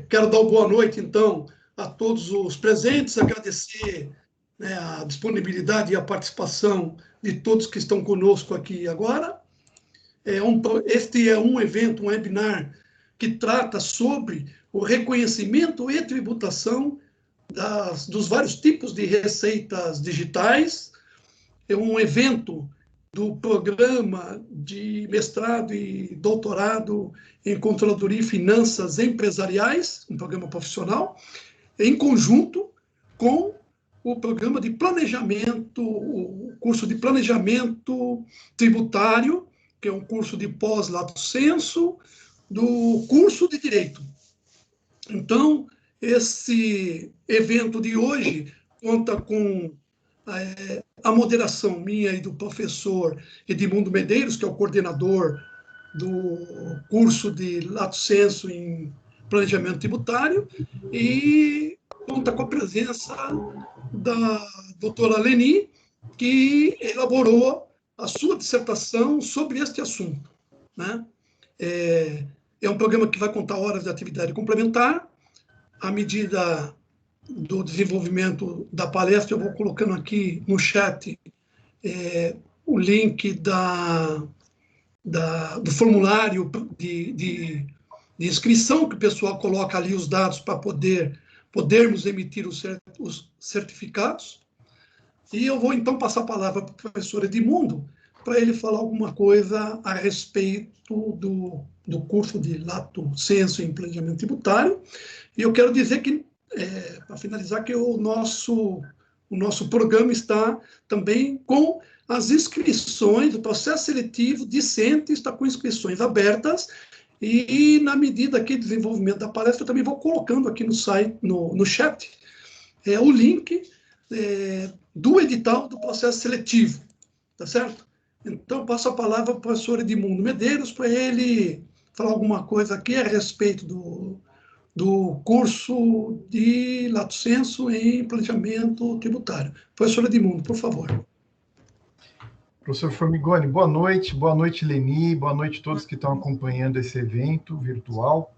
Quero dar uma boa noite, então, a todos os presentes, agradecer, né, a disponibilidade e a participação de todos que estão conosco aqui agora. Este é um evento, um webinar, que trata sobre o reconhecimento e tributação dos vários tipos de receitas digitais. É um evento do programa de mestrado e doutorado em Controladoria e Finanças Empresariais, um programa profissional, em conjunto com o programa de planejamento, o curso de planejamento tributário, que é um curso de pós-lato sensu, do curso de Direito. Então, esse evento de hoje conta com a moderação minha e do professor Edmundo Medeiros, que é o coordenador do curso de lato sensu em planejamento tributário, e conta com a presença da doutora Leni, que elaborou a sua dissertação sobre este assunto, né? É um programa que vai contar horas de atividade complementar. À medida do desenvolvimento da palestra, eu vou colocando aqui no chat o link do formulário de inscrição, que o pessoal coloca ali os dados para podermos emitir os certificados. E eu vou, então, passar a palavra para o professor Edmundo, para ele falar alguma coisa a respeito do curso de lato sensu em planejamento tributário. E eu quero dizer que, para finalizar, que o nosso programa está também com as inscrições, o processo seletivo discente está com inscrições abertas, e na medida aqui do desenvolvimento da palestra, eu também vou colocando aqui no site, no chat, o link do edital do processo seletivo, tá certo? Então, passo a palavra para o professor Edmundo Medeiros, para ele falar alguma coisa aqui a respeito do curso de lato sensu em planejamento tributário. Professor Edmundo, por favor. Professor Formigoni, boa noite, Leni, boa noite a todos que estão acompanhando esse evento virtual.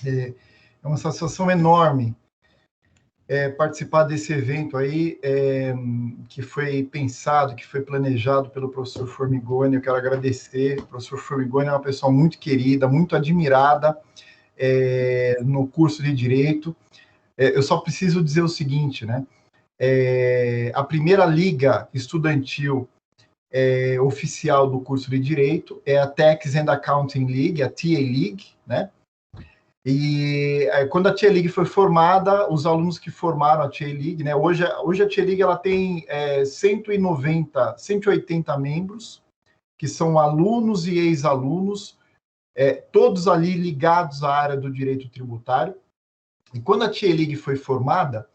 É uma satisfação enorme participar desse evento aí, que foi pensado, que foi planejado pelo professor Formigoni. Eu quero agradecer. O professor Formigoni é uma pessoa muito querida, muito admirada no curso de Direito. Eu só preciso dizer o seguinte, né? A primeira liga estudantil oficial do curso de Direito é a Tax and Accounting League, a TA League, né? E quando a TA League foi formada, os alunos que formaram a TA League, né? Hoje a TA League ela tem 180 membros, que são alunos e ex-alunos, todos ali ligados à área do direito tributário. E quando a TA League foi formada,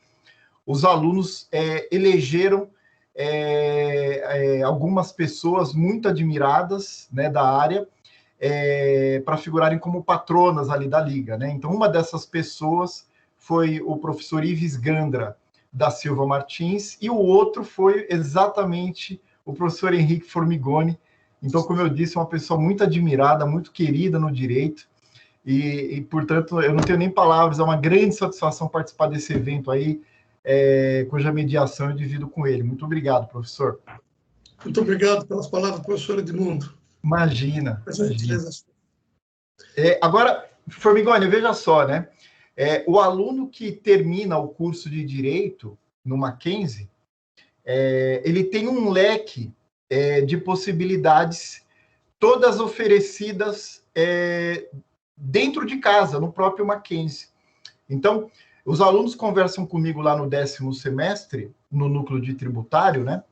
os alunos elegeram algumas pessoas muito admiradas, né, da área, para figurarem como patronas ali da Liga, né? Então, uma dessas pessoas foi o professor Ives Gandra da Silva Martins, e o outro foi exatamente o professor Henrique Formigoni. Então, como eu disse, uma pessoa muito admirada, muito querida no direito, e portanto, eu não tenho nem palavras, é uma grande satisfação participar desse evento aí, cuja mediação eu divido com ele. Muito obrigado, professor. Muito obrigado pelas palavras, professor Edmundo. Imagina. Agora, Formigoni, veja só, né? O aluno que termina o curso de Direito no Mackenzie, ele tem um leque de possibilidades, todas oferecidas dentro de casa, no próprio Mackenzie. Então, os alunos conversam comigo lá no 10º semestre, no núcleo de tributário, né?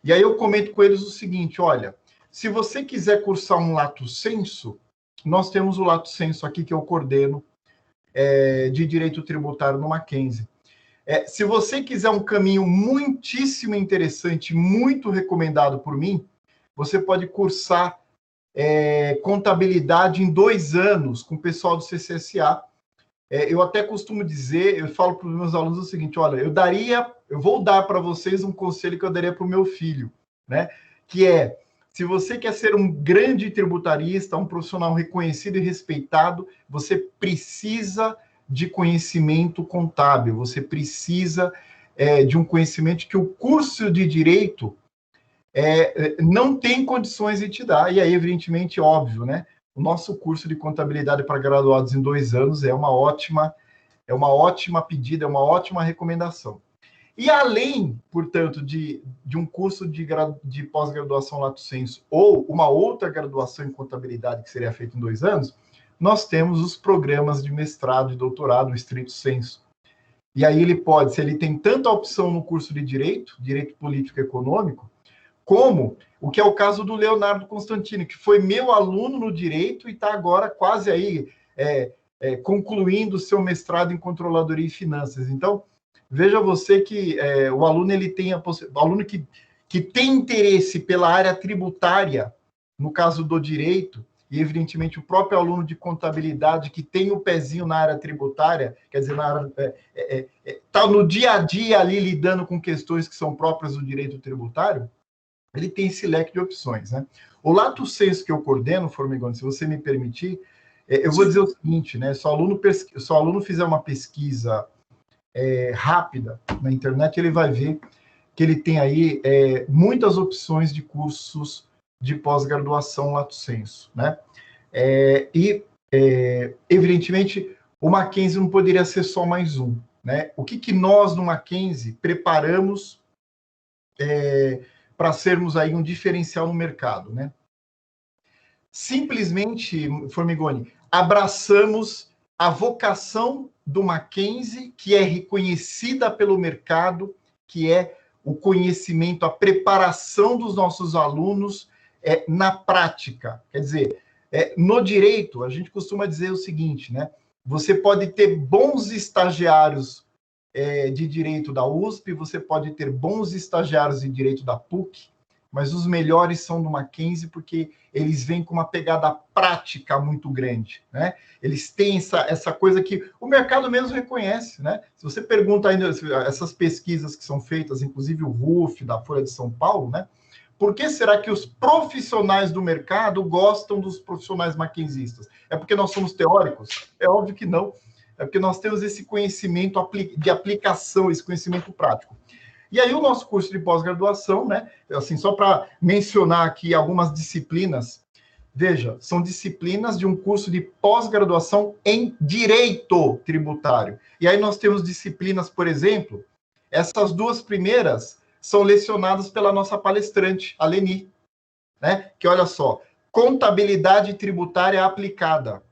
E aí eu comento com eles o seguinte, olha, se você quiser cursar um lato sensu, nós temos o lato sensu aqui que eu coordeno de direito tributário no Mackenzie. Se você quiser um caminho muitíssimo interessante, muito recomendado por mim, você pode cursar contabilidade em 2 anos com o pessoal do CCSA. Eu até costumo dizer, eu falo para os meus alunos o seguinte, olha, eu vou dar para vocês um conselho que eu daria para o meu filho, né? Que Se você quer ser um grande tributarista, um profissional reconhecido e respeitado, você precisa de conhecimento contábil, você precisa de um conhecimento que o curso de Direito não tem condições de te dar. E aí, evidentemente, óbvio, né? O nosso curso de contabilidade para graduados em 2 anos é uma ótima pedida, é uma ótima recomendação. E além, portanto, de um curso de pós-graduação lato sensu ou uma outra graduação em contabilidade que seria feita em 2 anos, nós temos os programas de mestrado e doutorado, stricto sensu. E aí ele pode, se ele tem tanta opção no curso de Direito Político e Econômico, como o que é o caso do Leonardo Constantini, que foi meu aluno no Direito e está agora quase aí concluindo o seu mestrado em Controladoria e Finanças. Então, veja você que o aluno ele tem o aluno que tem interesse pela área tributária, no caso do Direito, e evidentemente o próprio aluno de Contabilidade que tem o pezinho na área tributária, quer dizer, está no dia a dia ali lidando com questões que são próprias do direito tributário, ele tem esse leque de opções, né? O lato sensu que eu coordeno, Formigoni, se você me permitir, eu vou dizer o seguinte, né? Se o aluno fizer uma pesquisa rápida na internet, ele vai ver que ele tem aí muitas opções de cursos de pós-graduação lato sensu, né? Evidentemente, o Mackenzie não poderia ser só mais um, né? O que nós, no Mackenzie, preparamos para sermos aí um diferencial no mercado, né? Simplesmente, Formigoni, abraçamos a vocação do Mackenzie, que é reconhecida pelo mercado, que é o conhecimento, a preparação dos nossos alunos na prática. Quer dizer, no direito, a gente costuma dizer o seguinte, né? Você pode ter bons estagiários de direito da USP, você pode ter bons estagiários de direito da PUC, mas os melhores são do Mackenzie porque eles vêm com uma pegada prática muito grande, né? Eles têm essa coisa que o mercado mesmo reconhece, né? Se você pergunta ainda essas pesquisas que são feitas, inclusive o RUF da Folha de São Paulo, né? Por que será que os profissionais do mercado gostam dos profissionais mackenzistas? É porque nós somos teóricos? É óbvio que não. É porque nós temos esse conhecimento de aplicação, esse conhecimento prático. E aí o nosso curso de pós-graduação, né? Assim, só para mencionar aqui algumas disciplinas, veja, são disciplinas de um curso de pós-graduação em Direito Tributário. E aí nós temos disciplinas, por exemplo, essas 2 primeiras são lecionadas pela nossa palestrante, a Leni, né? Que olha só, Contabilidade Tributária Aplicada.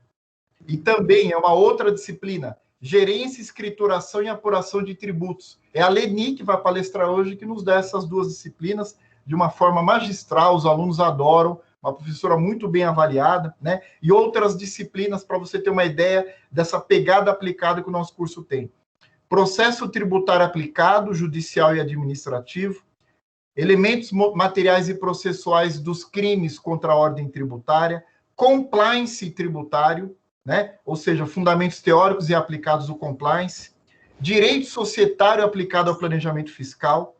E também é uma outra disciplina, Gerência, Escrituração e Apuração de Tributos. É a Leni que vai palestrar hoje, que nos dá essas 2 disciplinas de uma forma magistral, os alunos adoram, uma professora muito bem avaliada, né? E outras disciplinas para você ter uma ideia dessa pegada aplicada que o nosso curso tem. Processo tributário aplicado, judicial e administrativo, elementos materiais e processuais dos crimes contra a ordem tributária, compliance tributário, né? Ou seja, fundamentos teóricos e aplicados do compliance, direito societário aplicado ao planejamento fiscal,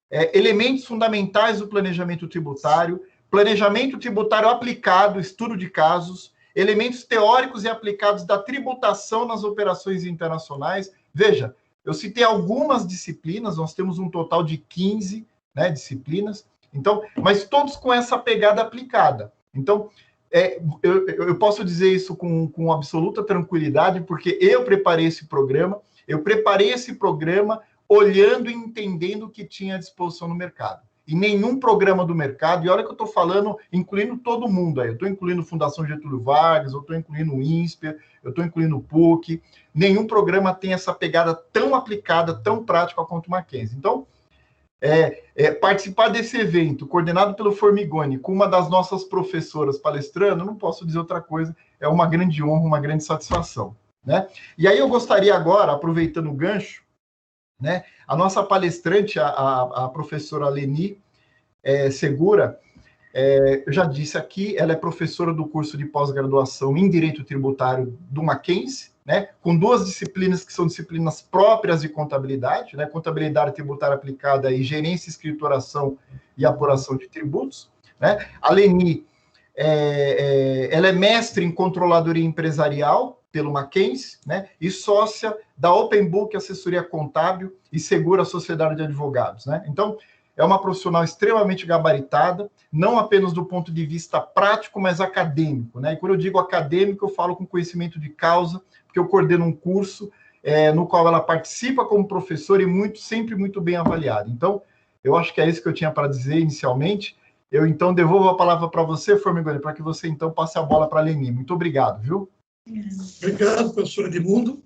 elementos fundamentais do planejamento tributário, planejamento tributário aplicado, estudo de casos, elementos teóricos e aplicados da tributação nas operações internacionais. Veja, eu citei algumas disciplinas, nós temos um total de 15, né, disciplinas, então, mas todos com essa pegada aplicada. Então, eu posso dizer isso com absoluta tranquilidade, porque eu preparei esse programa olhando e entendendo o que tinha à disposição no mercado. E nenhum programa do mercado, e olha que eu estou falando, incluindo todo mundo aí, eu estou incluindo Fundação Getúlio Vargas, eu estou incluindo o INSPER, eu estou incluindo o PUC, nenhum programa tem essa pegada tão aplicada, tão prática quanto o Mackenzie. Então, participar desse evento, coordenado pelo Formigoni, com uma das nossas professoras palestrando, não posso dizer outra coisa, é uma grande honra, uma grande satisfação, né? E aí eu gostaria agora, aproveitando o gancho, né, a nossa palestrante, a professora Leni Segura, eu já disse aqui, ela é professora do curso de pós-graduação em Direito Tributário do Mackenzie, né, com 2 disciplinas que são disciplinas próprias de contabilidade, né, contabilidade tributária aplicada e gerência, escrituração e apuração de tributos. né? A Leni, ela é mestre em controladoria empresarial pelo Mackenzie, né? E sócia da Open Book Assessoria Contábil e Segura Sociedade de Advogados, né? Então, é uma profissional extremamente gabaritada, não apenas do ponto de vista prático, mas acadêmico, né? E quando eu digo acadêmico, eu falo com conhecimento de causa, porque eu coordeno um curso no qual ela participa como professora e sempre muito bem avaliada. Então, eu acho que é isso que eu tinha para dizer inicialmente. Eu, então, devolvo a palavra para você, Formigoni, para que você, então, passe a bola para a Leni. Muito obrigado, viu? Obrigado, professor Edmundo.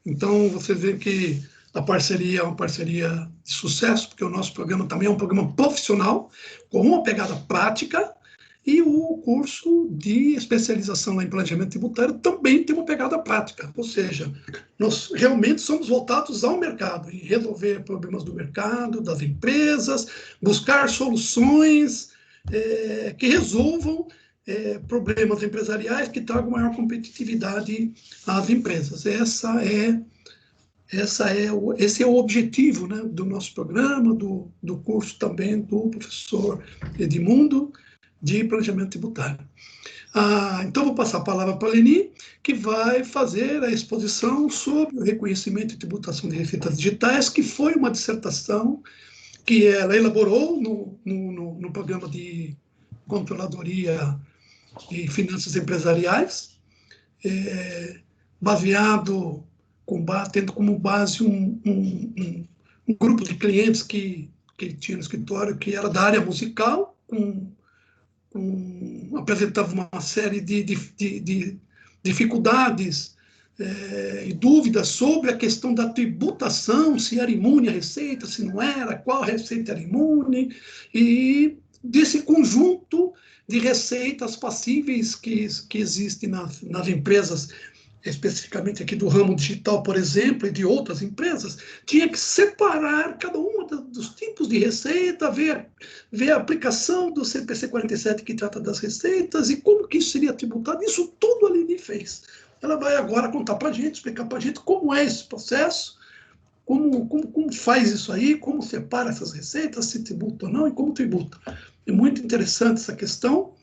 Então, você vê que a parceria é uma parceria de sucesso, porque o nosso programa também é um programa profissional, com uma pegada prática, e o curso de especialização em planejamento tributário também tem uma pegada prática, ou seja, nós realmente somos voltados ao mercado, em resolver problemas do mercado, das empresas, buscar soluções que resolvam problemas empresariais que tragam maior competitividade às empresas. Esse é o objetivo, né, do nosso programa, do curso também do professor Edmundo, de planejamento tributário. Então, vou passar a palavra para a Leni, que vai fazer a exposição sobre o reconhecimento e tributação de receitas digitais, que foi uma dissertação que ela elaborou no programa de controladoria e finanças empresariais, baseado, tendo como base um grupo de clientes que tinha no escritório, que era da área musical, apresentava uma série de dificuldades e dúvidas sobre a questão da tributação, se era imune a receita, se não era, qual receita era imune, e desse conjunto de receitas passíveis que existem nas empresas, especificamente aqui do ramo digital, por exemplo, e de outras empresas, tinha que separar cada uma dos tipos de receita, ver a aplicação do CPC 47, que trata das receitas, e como que isso seria tributado. Isso tudo a Leni fez. Ela vai agora contar para a gente, explicar para a gente como é esse processo, como faz isso aí, como separa essas receitas, se tributa ou não, e como tributa. É muito interessante essa questão.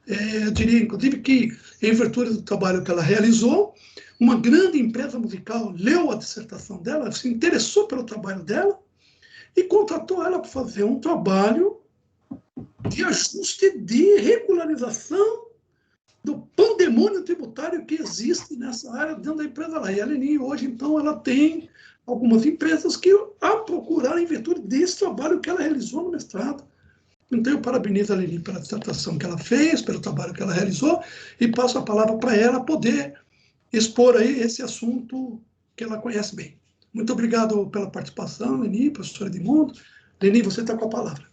Eu diria, inclusive, que, em virtude do trabalho que ela realizou, uma grande empresa musical leu a dissertação dela, se interessou pelo trabalho dela e contratou ela para fazer um trabalho de ajuste de regularização do pandemônio tributário que existe nessa área dentro da empresa lá. E a Leni, hoje, então, ela tem algumas empresas que a procuraram em virtude desse trabalho que ela realizou no mestrado. Então, eu parabenizo a Leni pela dissertação que ela fez, pelo trabalho que ela realizou, e passo a palavra para ela poder expor aí esse assunto que ela conhece bem. Muito obrigado pela participação, Leni, professora Edmundo. Leni, você está com a palavra.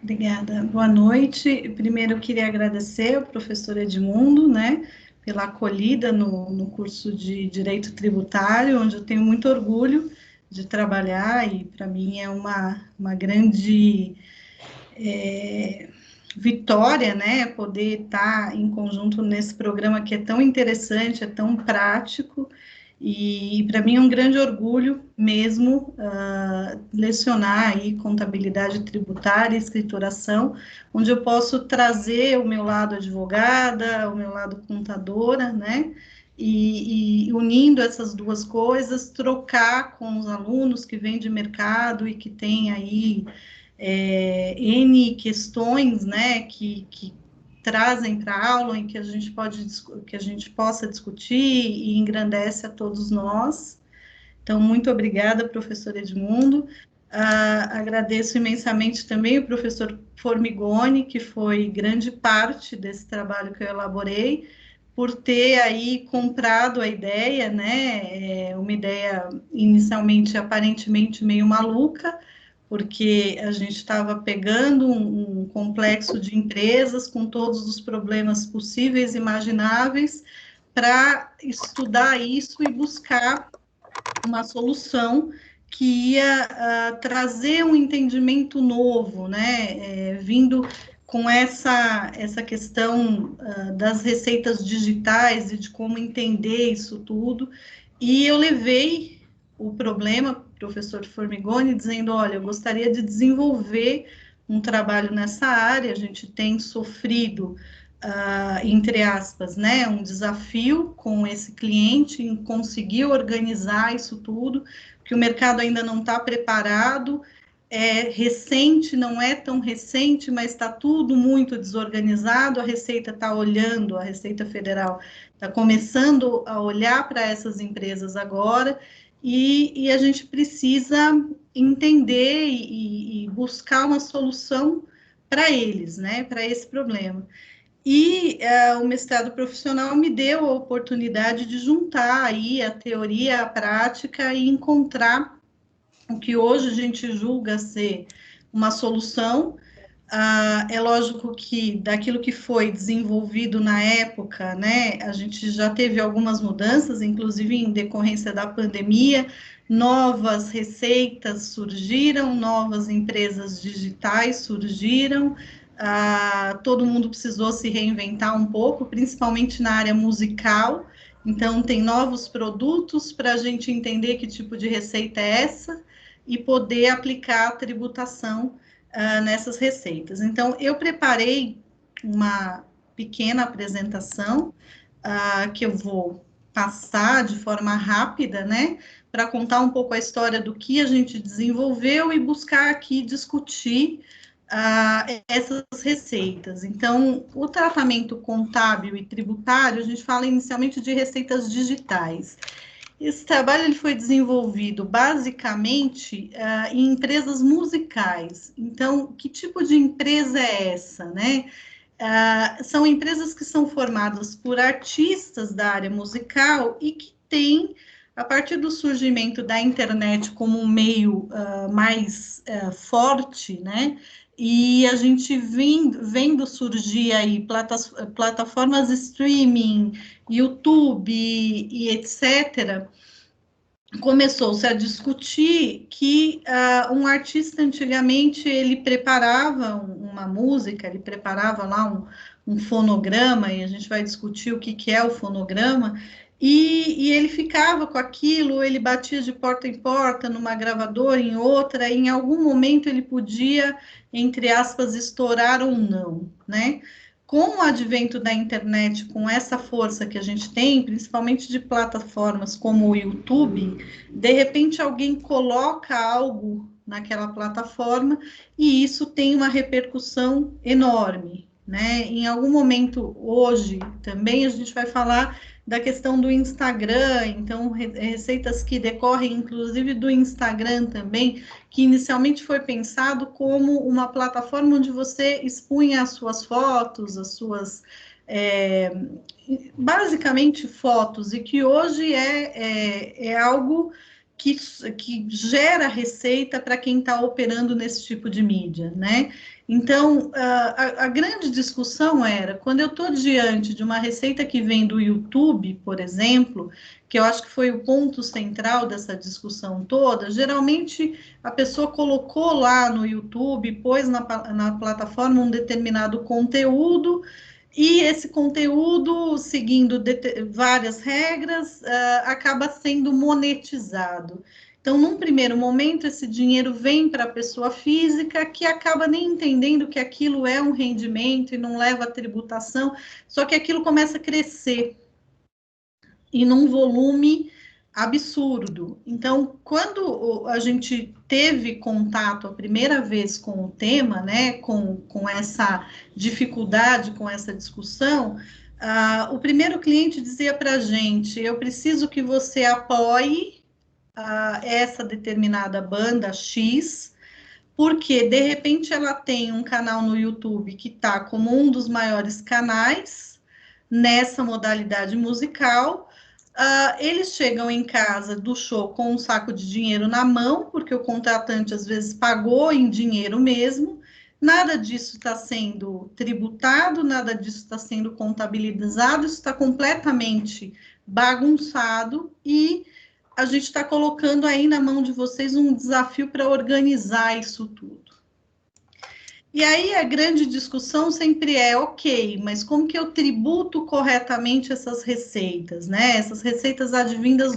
Obrigada. Boa noite. Primeiro, eu queria agradecer ao professor Edmundo, né, pela acolhida no curso de Direito Tributário, onde eu tenho muito orgulho de trabalhar, e para mim é uma grande vitória, né, poder estar em conjunto nesse programa que é tão interessante, é tão prático, e para mim é um grande orgulho mesmo lecionar aí contabilidade tributária e escrituração, onde eu posso trazer o meu lado advogada, o meu lado contadora, né, e unindo essas duas coisas, trocar com os alunos que vêm de mercado e que têm aí N questões, né, que trazem para a aula e que a gente possa discutir e engrandece a todos nós. Então, muito obrigada, professor Edmundo. Agradeço imensamente também o professor Formigoni, que foi grande parte desse trabalho que eu elaborei, por ter aí comprado a ideia, né, uma ideia inicialmente aparentemente meio maluca, porque a gente estava pegando um complexo de empresas com todos os problemas possíveis e imagináveis para estudar isso e buscar uma solução que ia trazer um entendimento novo, né, vindo com essa questão das receitas digitais e de como entender isso tudo, e eu levei o problema, professor Formigoni, dizendo, olha, eu gostaria de desenvolver um trabalho nessa área, a gente tem sofrido, entre aspas, né, um desafio com esse cliente em conseguir organizar isso tudo, que o mercado ainda não está preparado, é recente, não é tão recente, mas está tudo muito desorganizado, a Receita está olhando, a Receita Federal está começando a olhar para essas empresas agora, e a gente precisa entender e buscar uma solução para eles, né, para esse problema. E o mestrado profissional me deu a oportunidade de juntar aí a teoria, a prática e encontrar o que hoje a gente julga ser uma solução. É lógico que daquilo que foi desenvolvido na época, né, a gente já teve algumas mudanças, inclusive em decorrência da pandemia, novas receitas surgiram, novas empresas digitais surgiram, todo mundo precisou se reinventar um pouco, principalmente na área musical, então tem novos produtos para a gente entender que tipo de receita é essa, e poder aplicar a tributação nessas receitas. Então, eu preparei uma pequena apresentação que eu vou passar de forma rápida, né, para contar um pouco a história do que a gente desenvolveu e buscar aqui discutir essas receitas. Então, o tratamento contábil e tributário, a gente fala inicialmente de receitas digitais. Esse trabalho ele foi desenvolvido basicamente em empresas musicais. Então, que tipo de empresa é essa, né? São empresas que são formadas por artistas da área musical e que têm, a partir do surgimento da internet como um meio mais forte, né? E a gente vendo surgir aí plataformas de streaming, YouTube e etc., começou-se a discutir que um artista antigamente ele preparava uma música, ele preparava lá um fonograma, e a gente vai discutir o que é o fonograma, e ele ficava com aquilo, ele batia de porta em porta, numa gravadora, em outra, e em algum momento ele podia, entre aspas, estourar ou não, né? Com o advento da internet, com essa força que a gente tem, principalmente de plataformas como o YouTube, de repente alguém coloca algo naquela plataforma e isso tem uma repercussão enorme, né? Em algum momento, hoje, também a gente vai falar da questão do Instagram, então, receitas que decorrem, inclusive, do Instagram também, que inicialmente foi pensado como uma plataforma onde você expunha as suas fotos, as suas... basicamente fotos, e que hoje é algo que gera receita para quem está operando nesse tipo de mídia, né? Então, a grande discussão era, quando eu estou diante de uma receita que vem do YouTube, por exemplo, que eu acho que foi o ponto central dessa discussão toda, geralmente a pessoa colocou lá no YouTube, pôs na plataforma um determinado conteúdo, e esse conteúdo, seguindo várias regras, acaba sendo monetizado. Então, num primeiro momento, esse dinheiro vem para a pessoa física, que acaba nem entendendo que aquilo é um rendimento e não leva a tributação, só que aquilo começa a crescer, e num volume absurdo. Então, quando a gente teve contato a primeira vez com o tema, né, com essa dificuldade, com essa discussão, o primeiro cliente dizia para a gente: eu preciso que você apoie essa determinada banda X, porque de repente ela tem um canal no YouTube que está como um dos maiores canais nessa modalidade musical. Eles chegam em casa do show com um saco de dinheiro na mão, porque o contratante às vezes pagou em dinheiro mesmo, nada disso está sendo tributado, nada disso está sendo contabilizado, isso está completamente bagunçado, e a gente está colocando aí na mão de vocês um desafio para organizar isso tudo. E aí a grande discussão sempre é, ok, mas como que eu tributo corretamente essas receitas, né? Essas receitas advindas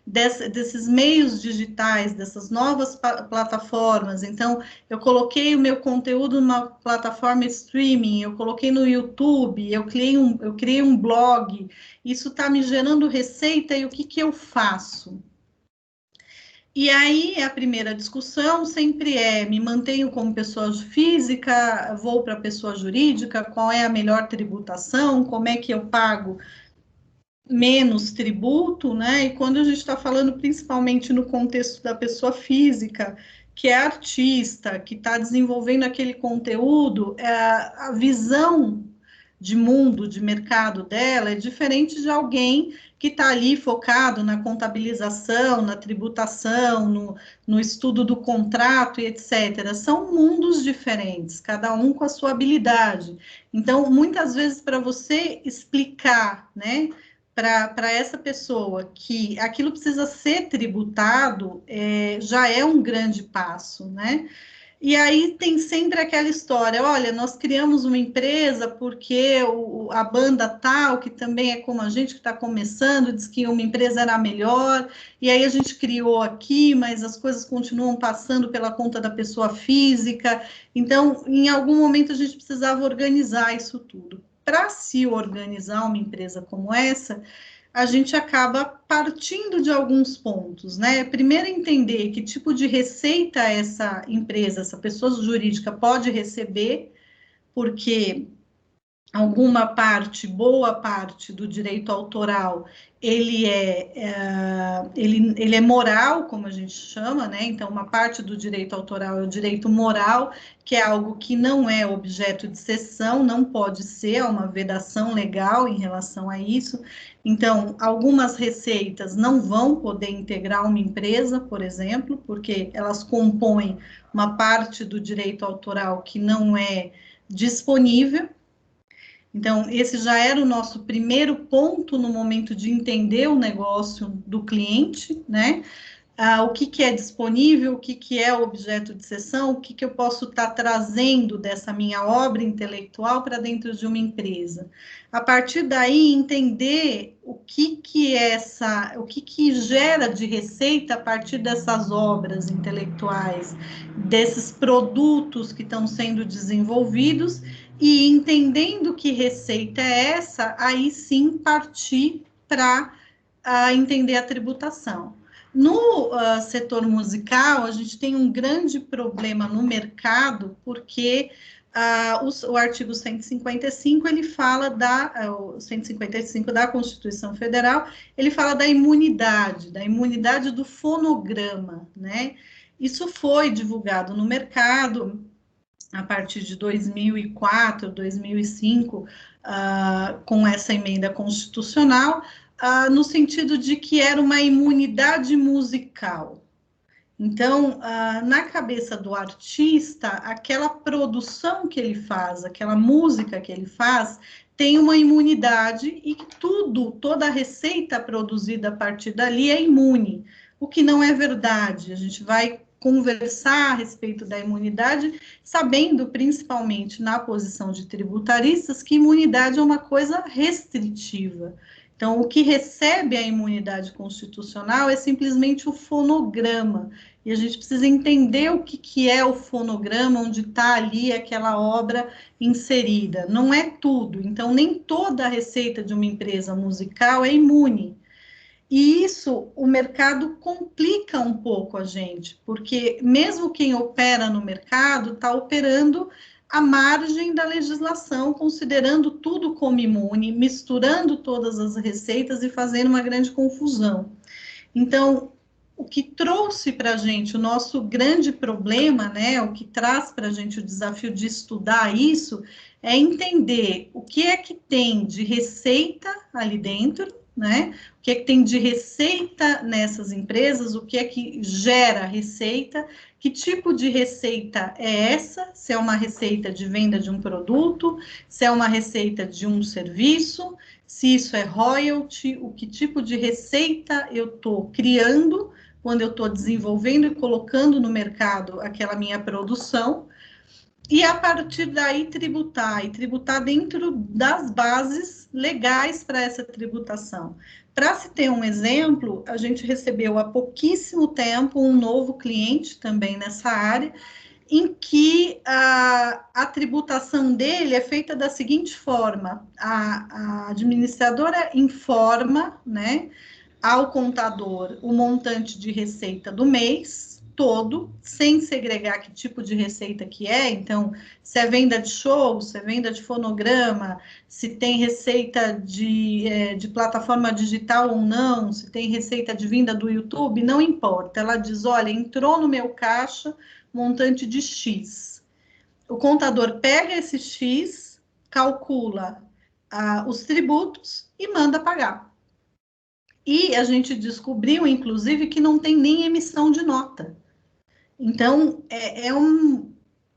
desses meios digitais, dessas novas plataformas. Então, eu coloquei o meu conteúdo numa plataforma streaming, eu coloquei no YouTube, eu criei um blog, isso está me gerando receita e o que que eu faço? E aí, a primeira discussão sempre é: me mantenho como pessoa física, vou para pessoa jurídica, qual é a melhor tributação, como é que eu pago menos tributo, né? E quando a gente está falando principalmente no contexto da pessoa física, que é artista, que está desenvolvendo aquele conteúdo, a visão de mundo, de mercado dela é diferente de alguém que está ali focado na contabilização, na tributação, no estudo do contrato e etc. São mundos diferentes, cada um com a sua habilidade. Então, muitas vezes, para você explicar, né, para essa pessoa que aquilo precisa ser tributado, já é um grande passo, né? E aí tem sempre aquela história, olha, nós criamos uma empresa porque a banda tal, que também é como a gente que está começando, diz que uma empresa era melhor, e aí a gente criou aqui, mas as coisas continuam passando pela conta da pessoa física, então, em algum momento a gente precisava organizar isso tudo. Para se organizar uma empresa como essa, a gente acaba partindo de alguns pontos, né? Primeiro, entender que tipo de receita essa empresa, essa pessoa jurídica pode receber, porque alguma parte, boa parte do direito autoral, ele é moral, como a gente chama, né? Então, uma parte do direito autoral é o direito moral, que é algo que não é objeto de cessão, não pode ser, há uma vedação legal em relação a isso. Então, algumas receitas não vão poder integrar uma empresa, por exemplo, porque elas compõem uma parte do direito autoral que não é disponível. Então, esse já era o nosso primeiro ponto no momento de entender o negócio do cliente, né? O que é disponível, o que é objeto de cessão, o que eu posso estar trazendo dessa minha obra intelectual para dentro de uma empresa. A partir daí, entender o que gera de receita a partir dessas obras intelectuais, desses produtos que estão sendo desenvolvidos, e entendendo que receita é essa, aí sim partir para entender a tributação. No setor musical, a gente tem um grande problema no mercado, porque o artigo 155, ele fala o 155 da Constituição Federal, ele fala da imunidade do fonograma, né? Isso foi divulgado no mercado a partir de 2004, 2005, com essa emenda constitucional, no sentido de que era uma imunidade musical. Então, na cabeça do artista, aquela produção que ele faz, aquela música que ele faz, tem uma imunidade e toda a receita produzida a partir dali é imune, o que não é verdade. A gente vai conversar a respeito da imunidade, sabendo, principalmente na posição de tributaristas, que imunidade é uma coisa restritiva. Então, o que recebe a imunidade constitucional é simplesmente o fonograma, e a gente precisa entender o que é o fonograma, onde está ali aquela obra inserida. Não é tudo, então nem toda a receita de uma empresa musical é imune. E isso, o mercado complica um pouco a gente, porque mesmo quem opera no mercado está operando à margem da legislação, considerando tudo como imune, misturando todas as receitas e fazendo uma grande confusão. Então, o que trouxe para a gente o nosso grande problema, né, o que traz para a gente o desafio de estudar isso, é entender o que é que tem de receita ali dentro, né? O que é que tem de receita nessas empresas, o que é que gera receita, que tipo de receita é essa, se é uma receita de venda de um produto, se é uma receita de um serviço, se isso é royalty, o que tipo de receita eu estou criando quando eu estou desenvolvendo e colocando no mercado aquela minha produção, e a partir daí tributar, e tributar dentro das bases legais para essa tributação. Para se ter um exemplo, a gente recebeu há pouquíssimo tempo um novo cliente também nessa área, em que a tributação dele é feita da seguinte forma: a administradora informa, né, ao contador o montante de receita do mês todo, sem segregar que tipo de receita que é. Então, se é venda de show, se é venda de fonograma, se tem receita de plataforma digital ou não, se tem receita de vinda do YouTube, não importa. Ela diz, olha, entrou no meu caixa montante de X. O contador pega esse X, calcula os tributos e manda pagar. E a gente descobriu, inclusive, que não tem nem emissão de nota. Então,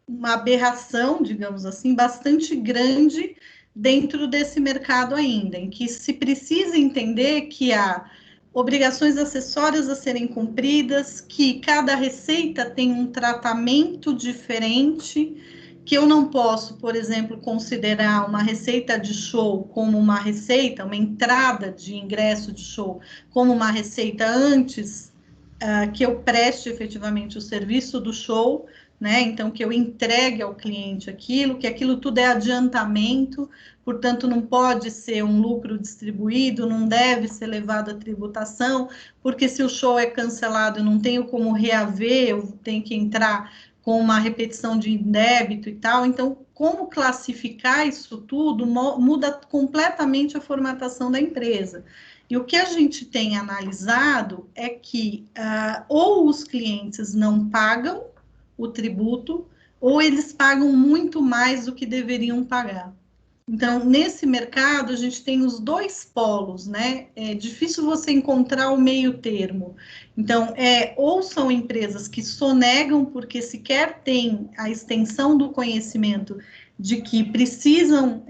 uma aberração, digamos assim, bastante grande dentro desse mercado ainda, em que se precisa entender que há obrigações acessórias a serem cumpridas, que cada receita tem um tratamento diferente, que eu não posso, por exemplo, considerar uma receita de show como uma receita, uma entrada de ingresso de show, como uma receita antes que eu preste efetivamente o serviço do show, né? Então, que eu entregue ao cliente aquilo, que aquilo tudo é adiantamento, portanto, não pode ser um lucro distribuído, não deve ser levado à tributação, porque se o show é cancelado, eu não tenho como reaver, eu tenho que entrar com uma repetição de débito e tal. Então, como classificar isso tudo muda completamente a formatação da empresa. E o que a gente tem analisado é que ou os clientes não pagam o tributo, ou eles pagam muito mais do que deveriam pagar. Então, nesse mercado, a gente tem os dois polos, né? É difícil você encontrar o meio termo. Então, ou são empresas que sonegam porque sequer têm a extensão do conhecimento de que precisam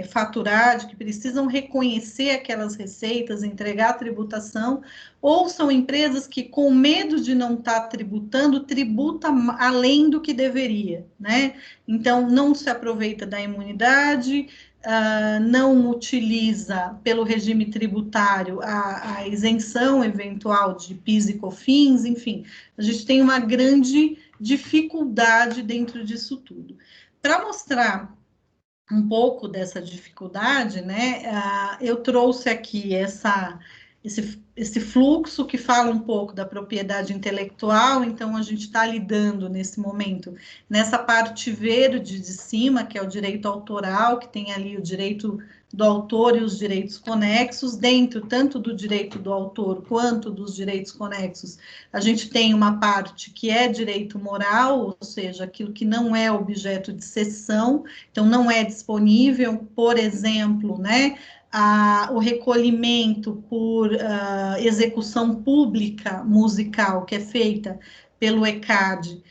faturar, de que precisam reconhecer aquelas receitas, entregar a tributação, ou são empresas que, com medo de não estar tributando, tributa além do que deveria, né? Então, não se aproveita da imunidade, não utiliza, pelo regime tributário, a isenção eventual de PIS e COFINS, enfim, a gente tem uma grande dificuldade dentro disso tudo. Para mostrar um pouco dessa dificuldade, né, eu trouxe aqui esse fluxo que fala um pouco da propriedade intelectual. Então, a gente está lidando, nesse momento, nessa parte verde de cima, que é o direito autoral, que tem ali o direito do autor e os direitos conexos. Dentro tanto do direito do autor quanto dos direitos conexos, a gente tem uma parte que é direito moral, ou seja, aquilo que não é objeto de cessão, então não é disponível, por exemplo, né, o recolhimento por execução pública musical, que é feita pelo ECAD.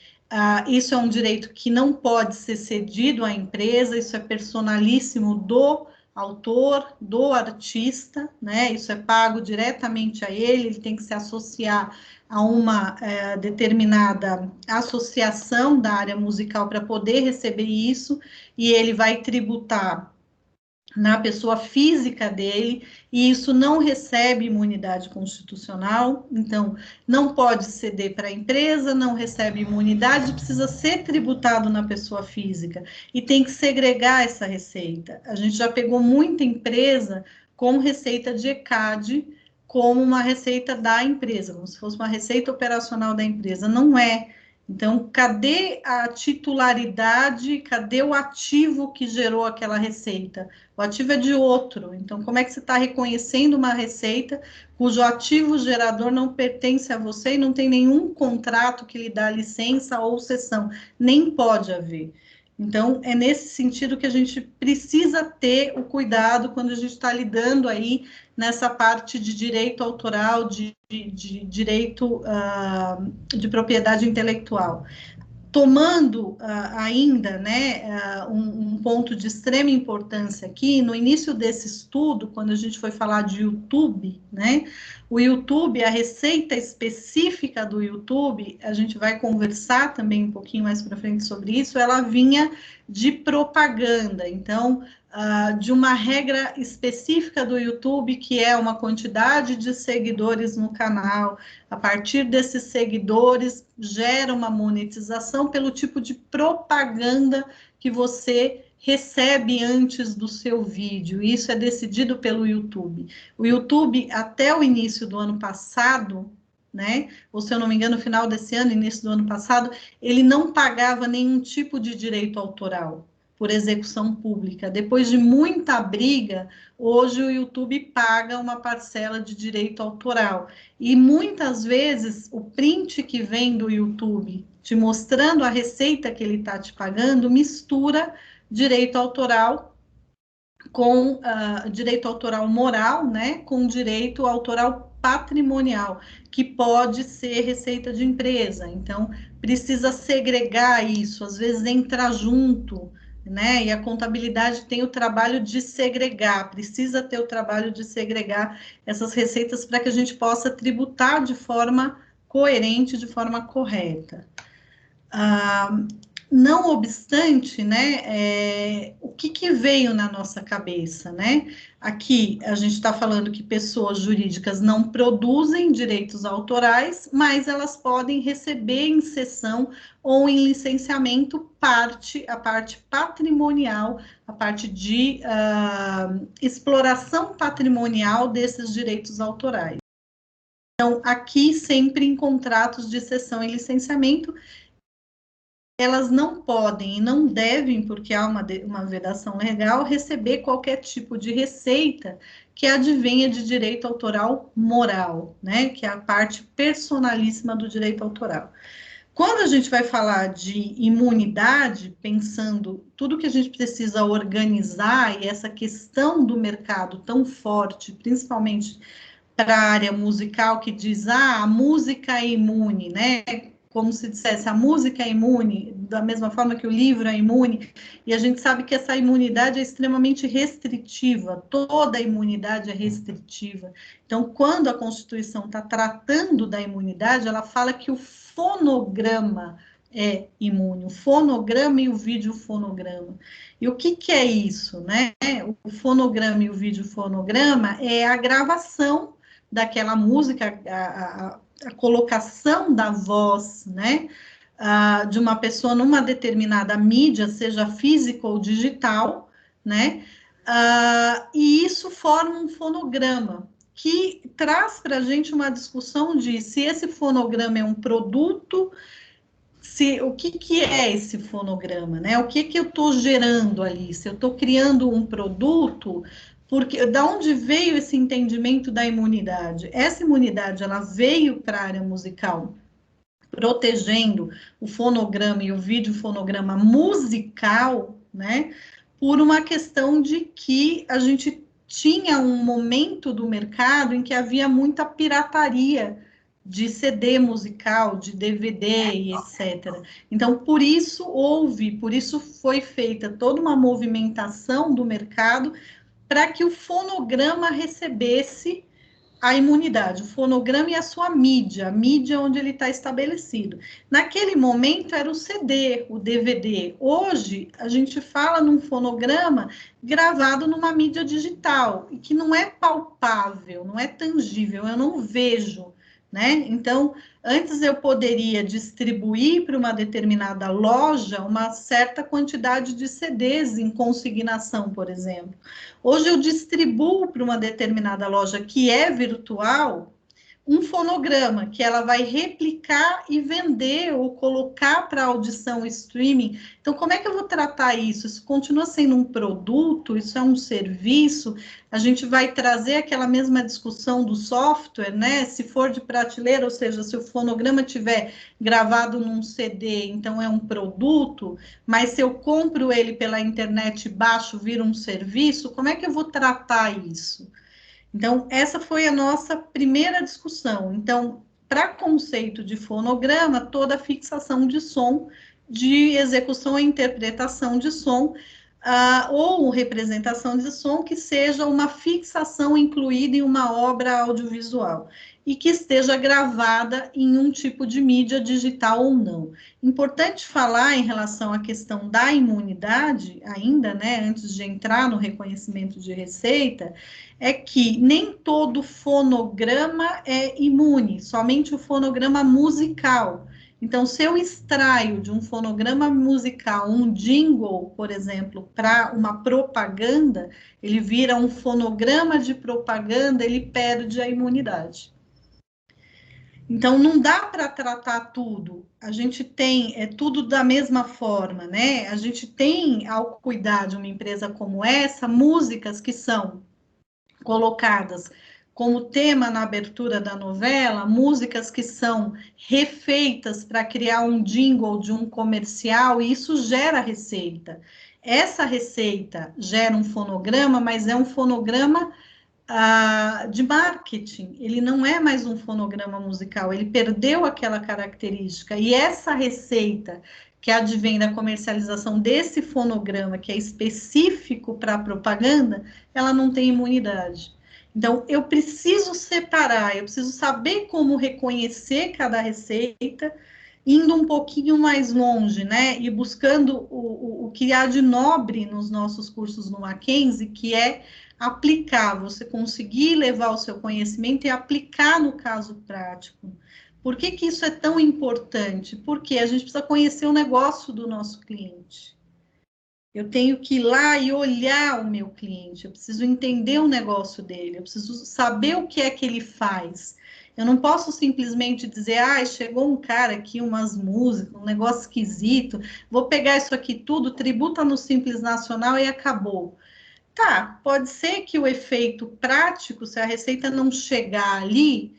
Isso é um direito que não pode ser cedido à empresa, isso é personalíssimo do autor, do artista, né? Isso é pago diretamente a ele, ele tem que se associar a uma determinada associação da área musical para poder receber isso, e ele vai tributar na pessoa física dele, e isso não recebe imunidade constitucional. Então, não pode ceder para a empresa, não recebe imunidade, precisa ser tributado na pessoa física, e tem que segregar essa receita. A gente já pegou muita empresa com receita de ECAD como uma receita da empresa, como se fosse uma receita operacional da empresa. Não é. Então, cadê a titularidade, cadê o ativo que gerou aquela receita? O ativo é de outro. Então, como é que você está reconhecendo uma receita cujo ativo gerador não pertence a você e não tem nenhum contrato que lhe dá licença ou cessão? Nem pode haver. Então, é nesse sentido que a gente precisa ter o cuidado quando a gente está lidando aí nessa parte de direito autoral, de direito de propriedade intelectual. Tomando ainda, né, um ponto de extrema importância aqui, no início desse estudo, quando a gente foi falar de YouTube, né, o YouTube, a receita específica do YouTube, a gente vai conversar também um pouquinho mais para frente sobre isso, ela vinha de propaganda, então, de uma regra específica do YouTube, que é uma quantidade de seguidores no canal. A partir desses seguidores, gera uma monetização pelo tipo de propaganda que você recebe antes do seu vídeo. Isso é decidido pelo YouTube. O YouTube, até o início do ano passado, né, ou se eu não me engano, no final desse ano, início do ano passado, ele não pagava nenhum tipo de direito autoral por execução pública. Depois de muita briga, hoje o YouTube paga uma parcela de direito autoral. E muitas vezes o print que vem do YouTube te mostrando a receita que ele está te pagando mistura direito autoral com direito autoral moral, né, com direito autoral patrimonial, que pode ser receita de empresa. Então, precisa segregar isso, às vezes entra junto, né? E a contabilidade tem o trabalho de segregar, precisa ter o trabalho de segregar essas receitas para que a gente possa tributar de forma coerente, de forma correta. Não obstante, né, o que veio na nossa cabeça, né? Aqui a gente está falando que pessoas jurídicas não produzem direitos autorais, mas elas podem receber em cessão ou em licenciamento a parte patrimonial, a parte de exploração patrimonial desses direitos autorais. Então, aqui sempre em contratos de cessão e licenciamento, elas não podem e não devem, porque há uma vedação legal, receber qualquer tipo de receita que advenha de direito autoral moral, né? Que é a parte personalíssima do direito autoral. Quando a gente vai falar de imunidade, pensando tudo que a gente precisa organizar e essa questão do mercado tão forte, principalmente para a área musical, que diz, a música é imune, né? Como se dissesse, a música é imune, da mesma forma que o livro é imune, e a gente sabe que essa imunidade é extremamente restritiva, toda imunidade é restritiva. Então, quando a Constituição está tratando da imunidade, ela fala que o fonograma é imune, o fonograma e o videofonograma. E o que é isso, né? O fonograma e o videofonograma é a gravação daquela música, a colocação da voz, né, de uma pessoa numa determinada mídia, seja física ou digital, né, e isso forma um fonograma, que traz para a gente uma discussão de se esse fonograma é um produto, o que é esse fonograma, né, o que eu estou gerando ali, se eu estou criando um produto. Porque da onde veio esse entendimento da imunidade? Essa imunidade, ela veio para a área musical, protegendo o fonograma e o videofonograma musical, né? Por uma questão de que a gente tinha um momento do mercado em que havia muita pirataria de CD musical, de DVD e etc. Então, por isso foi feita toda uma movimentação do mercado para que o fonograma recebesse a imunidade, o fonograma e a sua mídia, a mídia onde ele está estabelecido. Naquele momento era o CD, o DVD. Hoje, a gente fala num fonograma gravado numa mídia digital, e que não é palpável, não é tangível, eu não vejo, né? Então, antes eu poderia distribuir para uma determinada loja uma certa quantidade de CDs em consignação, por exemplo. Hoje eu distribuo para uma determinada loja que é virtual um fonograma que ela vai replicar e vender ou colocar para audição streaming. Então, como é que eu vou tratar isso? Isso continua sendo um produto? Isso é um serviço? A gente vai trazer aquela mesma discussão do software, né? Se for de prateleira, ou seja, se o fonograma tiver gravado num CD, então é um produto, mas se eu compro ele pela internet e baixo, vira um serviço, como é que eu vou tratar isso? Então, essa foi a nossa primeira discussão. Então, para conceito de fonograma, toda fixação de som de execução ou interpretação de som, ou representação de som que seja uma fixação incluída em uma obra audiovisual e que esteja gravada em um tipo de mídia digital ou não. Importante falar em relação à questão da imunidade, ainda, né, antes de entrar no reconhecimento de receita, é que nem todo fonograma é imune, somente o fonograma musical. Então, se eu extraio de um fonograma musical um jingle, por exemplo, para uma propaganda, ele vira um fonograma de propaganda, ele perde a imunidade. Então, não dá para tratar tudo. A gente tem tudo da mesma forma, né? A gente tem, ao cuidar de uma empresa como essa, músicas que são colocadas como tema na abertura da novela, músicas que são refeitas para criar um jingle de um comercial, e isso gera receita. Essa receita gera um fonograma, mas é um fonograma de marketing, ele não é mais um fonograma musical, ele perdeu aquela característica, e essa receita que advém da comercialização desse fonograma, que é específico para propaganda, ela não tem imunidade. Então, eu preciso separar, eu preciso saber como reconhecer cada receita, indo um pouquinho mais longe, né, e buscando o que há de nobre nos nossos cursos no Mackenzie, que é aplicar, você conseguir levar o seu conhecimento e aplicar no caso prático. Por que que isso é tão importante? Porque a gente precisa conhecer o negócio do nosso cliente. Eu tenho que ir lá e olhar o meu cliente, eu preciso entender o negócio dele, eu preciso saber o que é que ele faz. Eu não posso simplesmente dizer, chegou um cara aqui, umas músicas, um negócio esquisito, vou pegar isso aqui tudo, tributa no Simples Nacional e acabou. Tá, pode ser que o efeito prático, se a receita não chegar ali,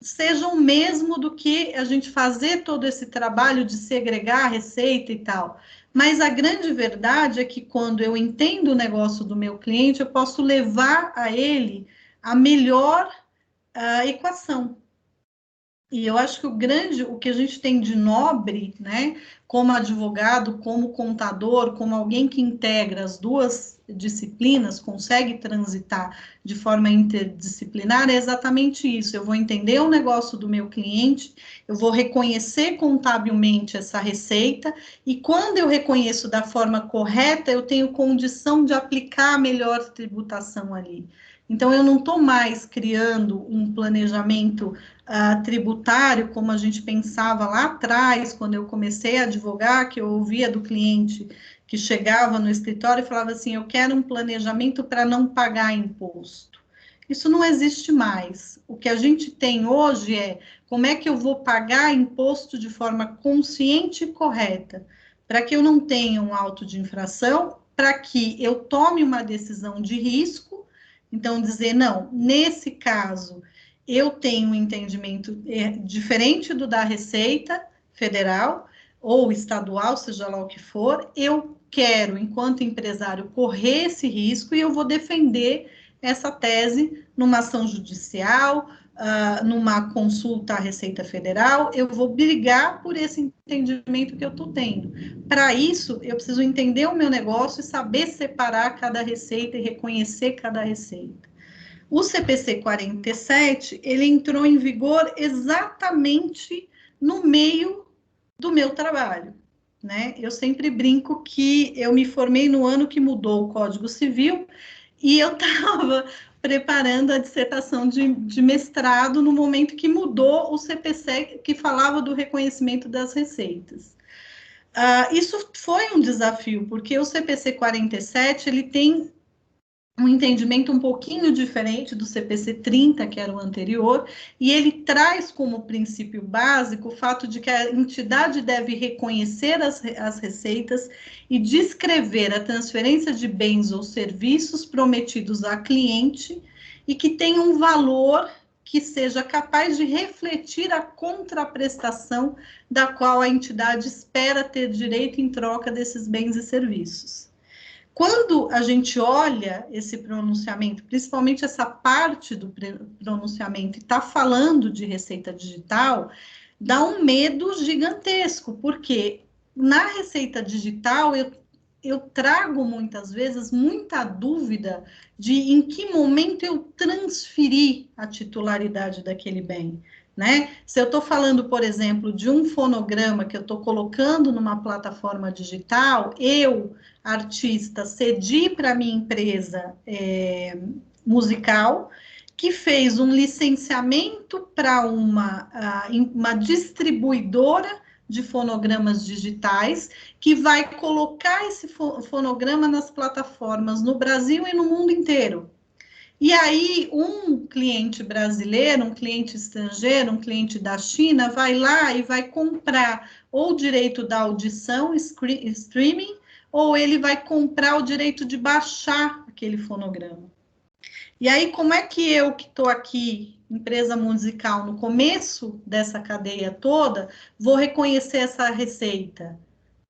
seja o mesmo do que a gente fazer todo esse trabalho de segregar a receita e tal. Mas a grande verdade é que quando eu entendo o negócio do meu cliente, eu posso levar a ele a melhor equação. E eu acho que o que a gente tem de nobre, né, como advogado, como contador, como alguém que integra as duas disciplinas, consegue transitar de forma interdisciplinar, é exatamente isso. Eu vou entender o negócio do meu cliente, eu vou reconhecer contabilmente essa receita, e quando eu reconheço da forma correta, eu tenho condição de aplicar a melhor tributação ali. Então, eu não estou mais criando um planejamento tributário, como a gente pensava lá atrás, quando eu comecei a advogar, que eu ouvia do cliente que chegava no escritório e falava assim, eu quero um planejamento para não pagar imposto. Isso não existe mais. O que a gente tem hoje é como é que eu vou pagar imposto de forma consciente e correta, para que eu não tenha um auto de infração, para que eu tome uma decisão de risco. Então, dizer, não, nesse caso, eu tenho um entendimento diferente do da Receita Federal ou estadual, seja lá o que for, eu quero, enquanto empresário, correr esse risco e eu vou defender essa tese numa ação judicial, numa consulta à Receita Federal, eu vou brigar por esse entendimento que eu estou tendo. Para isso, eu preciso entender o meu negócio e saber separar cada receita e reconhecer cada receita. O CPC 47, ele entrou em vigor exatamente no meio do meu trabalho, né? Eu sempre brinco que eu me formei no ano que mudou o Código Civil e eu estava preparando a dissertação de mestrado no momento que mudou o CPC, que falava do reconhecimento das receitas. Isso foi um desafio, porque o CPC 47, ele tem um entendimento um pouquinho diferente do CPC 30, que era o anterior, e ele traz como princípio básico o fato de que a entidade deve reconhecer as receitas e descrever a transferência de bens ou serviços prometidos a cliente e que tenha um valor que seja capaz de refletir a contraprestação da qual a entidade espera ter direito em troca desses bens e serviços. Quando a gente olha esse pronunciamento, principalmente essa parte do pronunciamento, e está falando de receita digital, dá um medo gigantesco, porque na receita digital eu trago muitas vezes muita dúvida de em que momento eu transferi a titularidade daquele bem, né? Se eu estou falando, por exemplo, de um fonograma que eu estou colocando numa plataforma digital, eu, artista, cedi para minha empresa musical, que fez um licenciamento para uma distribuidora de fonogramas digitais, que vai colocar esse fonograma nas plataformas no Brasil e no mundo inteiro. E aí, um cliente brasileiro, um cliente estrangeiro, um cliente da China, vai lá e vai comprar ou o direito da audição, streaming, ou ele vai comprar o direito de baixar aquele fonograma. E aí, como é que eu, que estou aqui, empresa musical, no começo dessa cadeia toda, vou reconhecer essa receita?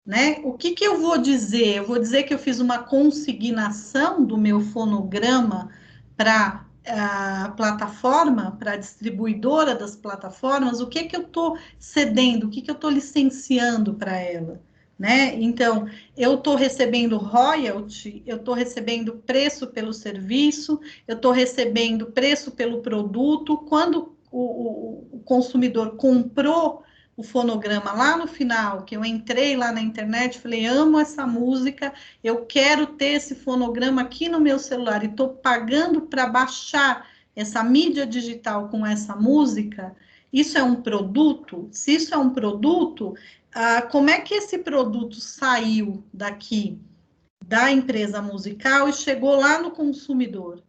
Né? O que eu vou dizer? Eu vou dizer que eu fiz uma consignação do meu fonograma para a plataforma, para a distribuidora das plataformas, o que eu estou cedendo, o que eu estou licenciando para ela? Né? Então, eu estou recebendo royalty, eu estou recebendo preço pelo serviço, eu estou recebendo preço pelo produto. Quando o consumidor comprou o fonograma lá no final, que eu entrei lá na internet, falei, amo essa música, eu quero ter esse fonograma aqui no meu celular e estou pagando para baixar essa mídia digital com essa música, isso é um produto? Se isso é um produto, como é que esse produto saiu daqui da empresa musical e chegou lá no consumidor?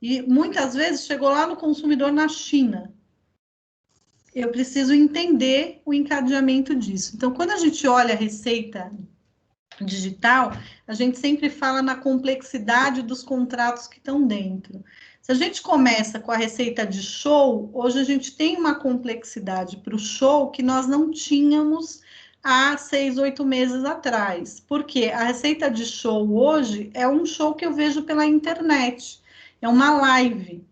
E muitas vezes chegou lá no consumidor na China. Eu preciso entender o encadeamento disso. Então, quando a gente olha a receita digital, a gente sempre fala na complexidade dos contratos que estão dentro. Se a gente começa com a receita de show, hoje a gente tem uma complexidade para o show que nós não tínhamos há 6, 8 meses atrás. Porque a receita de show hoje é um show que eu vejo pela internet, é uma live.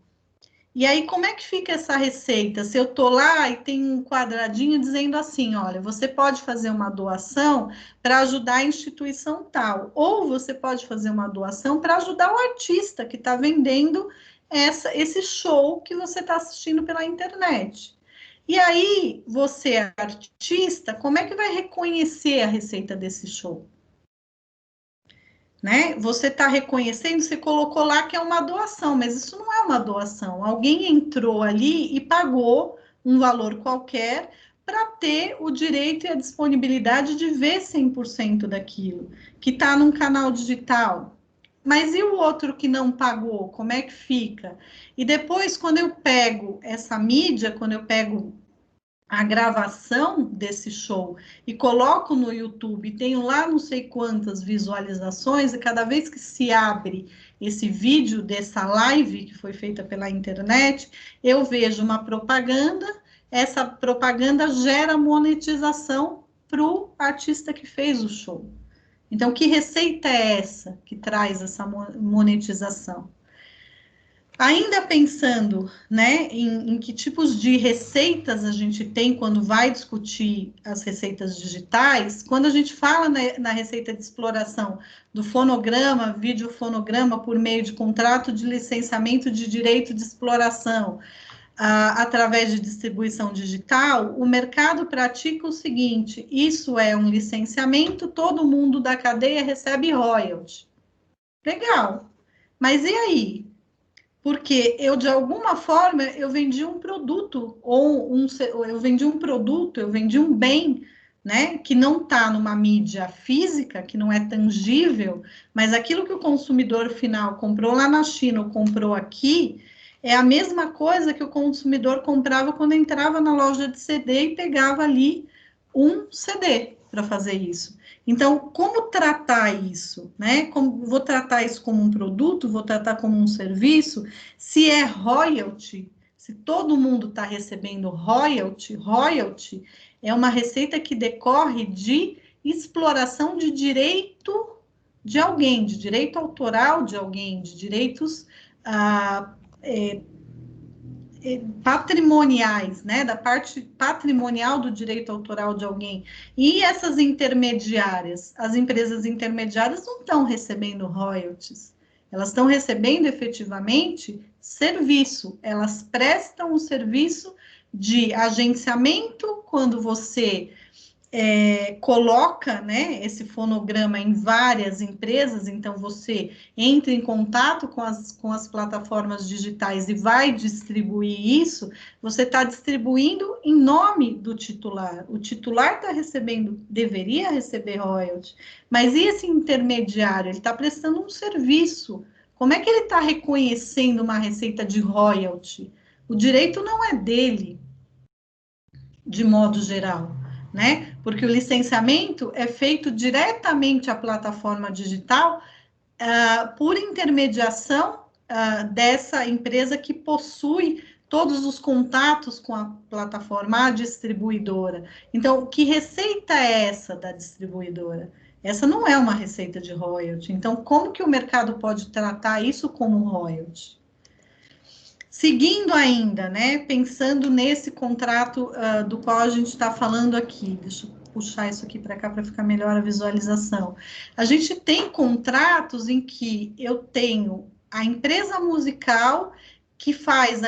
E aí, como é que fica essa receita? Se eu estou lá e tem um quadradinho dizendo assim, olha, você pode fazer uma doação para ajudar a instituição tal, ou você pode fazer uma doação para ajudar o artista que está vendendo esse show que você está assistindo pela internet. E aí, você, artista, como é que vai reconhecer a receita desse show? Né? Você está reconhecendo, você colocou lá que é uma doação, mas isso não é uma doação. Alguém entrou ali e pagou um valor qualquer para ter o direito e a disponibilidade de ver 100% daquilo, que está num canal digital. Mas e o outro que não pagou? Como é que fica? E depois, quando eu pego essa mídia, quando eu pego a gravação desse show e coloco no YouTube, tenho lá não sei quantas visualizações, e cada vez que se abre esse vídeo dessa live que foi feita pela internet, eu vejo uma propaganda, essa propaganda gera monetização para o artista que fez o show. Então, que receita é essa que traz essa monetização? Ainda pensando, né, em que tipos de receitas a gente tem quando vai discutir as receitas digitais, quando a gente fala na receita de exploração do fonograma, videofonograma por meio de contrato de licenciamento de direito de exploração, através de distribuição digital, o mercado pratica o seguinte, isso é um licenciamento, todo mundo da cadeia recebe royalty. Legal, mas e aí? Porque eu, de alguma forma, eu vendi um produto, eu vendi um bem, né, que não está numa mídia física, que não é tangível, mas aquilo que o consumidor final comprou lá na China ou comprou aqui, é a mesma coisa que o consumidor comprava quando entrava na loja de CD e pegava ali um CD para fazer isso. Então, como tratar isso, né? Vou tratar isso como um produto, vou tratar como um serviço? Se é royalty, se todo mundo está recebendo royalty é uma receita que decorre de exploração de direito de alguém, de direito autoral de alguém, de direitos patrimoniais, né, da parte patrimonial do direito autoral de alguém, e essas intermediárias, as empresas intermediárias não estão recebendo royalties, elas estão recebendo efetivamente serviço, elas prestam o serviço de agenciamento quando você coloca, né, esse fonograma em várias empresas, então você entra em contato com as plataformas digitais e vai distribuir isso, você está distribuindo em nome do titular. O titular está recebendo, deveria receber royalty, mas e esse intermediário? Ele está prestando um serviço. Como é que ele está reconhecendo uma receita de royalty? O direito não é dele, de modo geral, né? Porque o licenciamento é feito diretamente à plataforma digital por intermediação dessa empresa que possui todos os contatos com a plataforma, a distribuidora. Então, que receita é essa da distribuidora? Essa não é uma receita de royalty. Então, como que o mercado pode tratar isso como royalty? Seguindo ainda, né, pensando nesse contrato do qual a gente está falando aqui, deixa eu puxar isso aqui para cá para ficar melhor a visualização. A gente tem contratos em que eu tenho a empresa musical que faz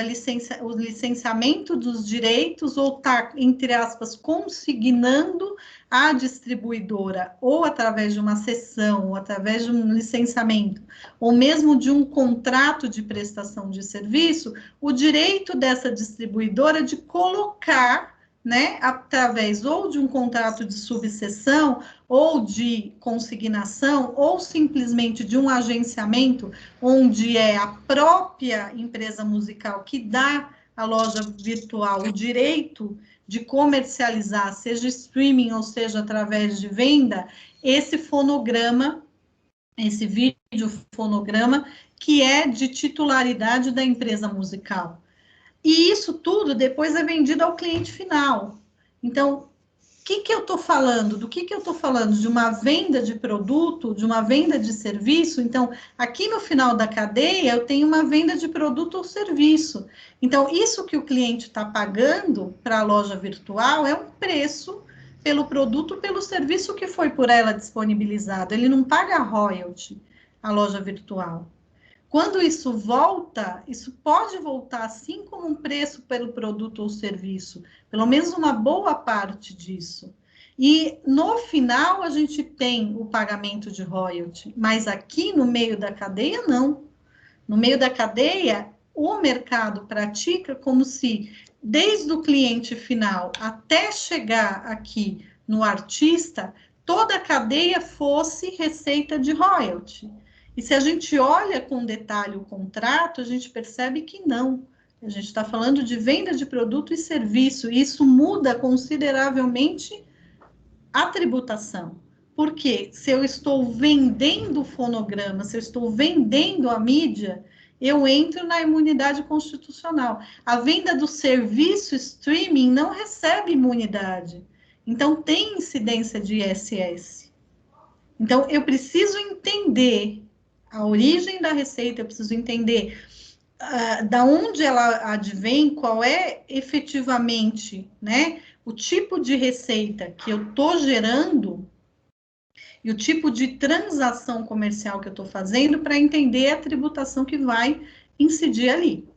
o licenciamento dos direitos ou está, entre aspas, consignando a distribuidora, ou através de uma cessão, ou através de um licenciamento, ou mesmo de um contrato de prestação de serviço, o direito dessa distribuidora de colocar, né, através ou de um contrato de subseção, ou de consignação, ou simplesmente de um agenciamento, onde é a própria empresa musical que dá à loja virtual o direito de comercializar, seja streaming ou seja através de venda, esse fonograma, esse vídeo fonograma, que é de titularidade da empresa musical. E isso tudo depois é vendido ao cliente final. Então, o que eu estou falando? Do que eu estou falando? De uma venda de produto, de uma venda de serviço? Então, aqui no final da cadeia, eu tenho uma venda de produto ou serviço. Então, isso que o cliente está pagando para a loja virtual é um preço pelo produto, pelo serviço que foi por ela disponibilizado. Ele não paga royalty, a loja virtual. Quando isso volta, isso pode voltar assim como um preço pelo produto ou serviço, pelo menos uma boa parte disso. E no final a gente tem o pagamento de royalty, mas aqui no meio da cadeia não. No meio da cadeia, o mercado pratica como se desde o cliente final até chegar aqui no artista, toda a cadeia fosse receita de royalty. E se a gente olha com detalhe o contrato, a gente percebe que não. A gente está falando de venda de produto e serviço, e isso muda consideravelmente a tributação. Porque se eu estou vendendo o fonograma, se eu estou vendendo a mídia, eu entro na imunidade constitucional. A venda do serviço streaming não recebe imunidade. Então, tem incidência de ISS. Então, eu preciso entender a origem da receita, eu preciso entender da onde ela advém, qual é efetivamente, né, o tipo de receita que eu estou gerando e o tipo de transação comercial que eu estou fazendo para entender a tributação que vai incidir ali.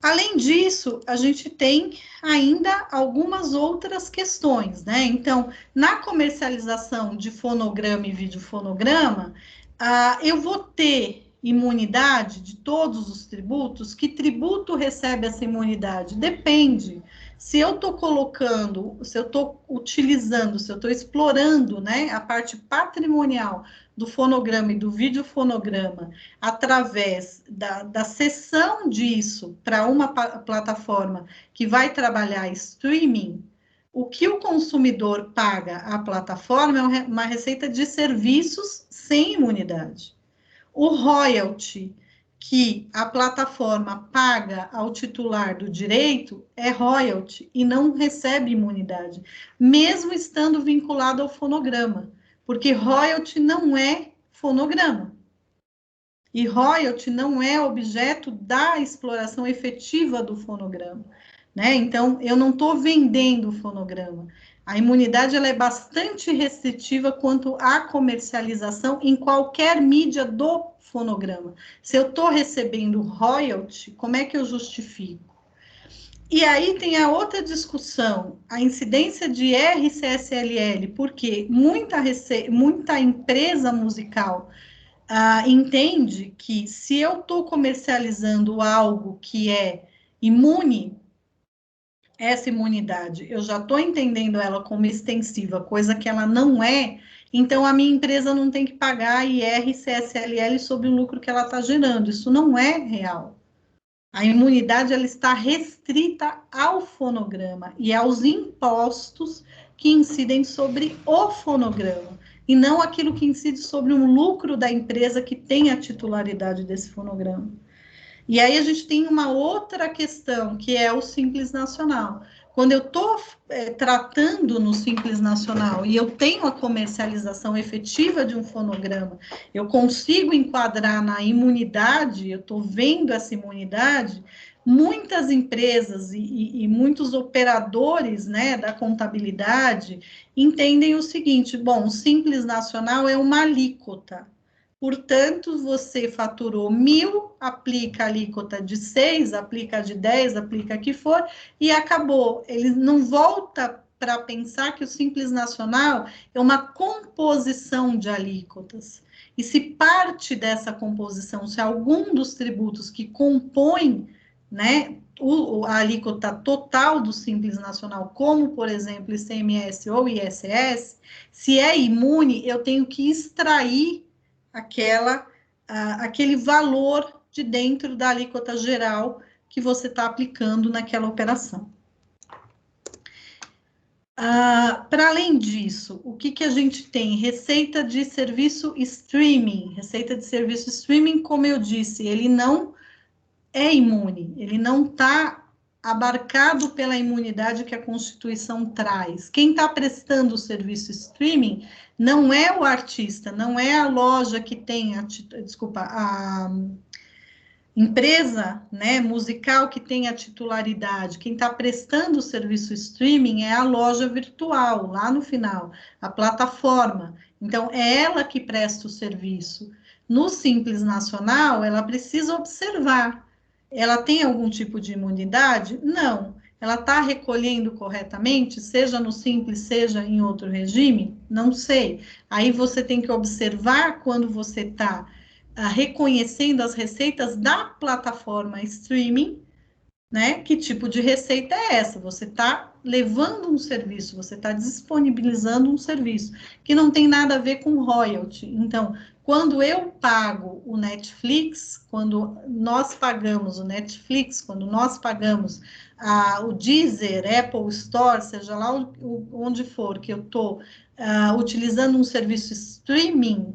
Além disso, a gente tem ainda algumas outras questões, né? Então, na comercialização de fonograma e videofonograma, eu vou ter imunidade de todos os tributos. Que tributo recebe essa imunidade? Depende. Se eu estou colocando, se eu estou utilizando, se eu estou explorando, né, a parte patrimonial do fonograma e do videofonograma através da cessão disso para uma plataforma que vai trabalhar streaming, o que o consumidor paga à plataforma é uma receita de serviços sem imunidade. O royalty que a plataforma paga ao titular do direito é royalty e não recebe imunidade, mesmo estando vinculado ao fonograma, porque royalty não é fonograma. E royalty não é objeto da exploração efetiva do fonograma, né? Então, eu não estou vendendo o fonograma. A imunidade ela é bastante restritiva quanto à comercialização em qualquer mídia do fonograma. Se eu estou recebendo royalty, como é que eu justifico? E aí tem a outra discussão, a incidência de RCSLL, porque muita empresa musical entende que se eu estou comercializando algo que é imune, essa imunidade, eu já estou entendendo ela como extensiva, coisa que ela não é, então a minha empresa não tem que pagar IR, CSLL sobre o lucro que ela está gerando. Isso não é real. A imunidade ela está restrita ao fonograma e aos impostos que incidem sobre o fonograma, e não aquilo que incide sobre um lucro da empresa que tem a titularidade desse fonograma. E aí a gente tem uma outra questão, que é o Simples Nacional. Quando eu estou tratando no Simples Nacional e eu tenho a comercialização efetiva de um fonograma, eu consigo enquadrar na imunidade, eu estou vendo essa imunidade, muitas empresas e muitos operadores, né, da contabilidade entendem o seguinte: bom, o Simples Nacional é uma alíquota. Portanto, você faturou 1.000, aplica a alíquota de 6, aplica de 10, aplica a que for, e acabou. Ele não volta para pensar que o Simples Nacional é uma composição de alíquotas. E se parte dessa composição, se algum dos tributos que compõem, né, a alíquota total do Simples Nacional, como, por exemplo, ICMS ou ISS, se é imune, eu tenho que extrair aquele valor de dentro da alíquota geral que você está aplicando naquela operação. Para além disso, o que a gente tem? Receita de serviço streaming. Receita de serviço streaming, como eu disse, ele não é imune, ele não está abarcado pela imunidade que a Constituição traz. Quem está prestando o serviço streaming não é o artista, não é a loja que tem, a empresa, né, musical que tem a titularidade. Quem está prestando o serviço streaming é a loja virtual, lá no final, a plataforma. Então, é ela que presta o serviço. No Simples Nacional, ela precisa observar. Ela tem algum tipo de imunidade? Não. Ela está recolhendo corretamente, seja no Simples, seja em outro regime? Não sei. Aí você tem que observar quando você está reconhecendo as receitas da plataforma streaming, né? Que tipo de receita é essa? Você está levando um serviço, você está disponibilizando um serviço que não tem nada a ver com royalty. Então, quando eu pago o Netflix, quando nós pagamos o Netflix, quando nós pagamos o Deezer, Apple Store, seja lá onde for que eu estou utilizando um serviço streaming,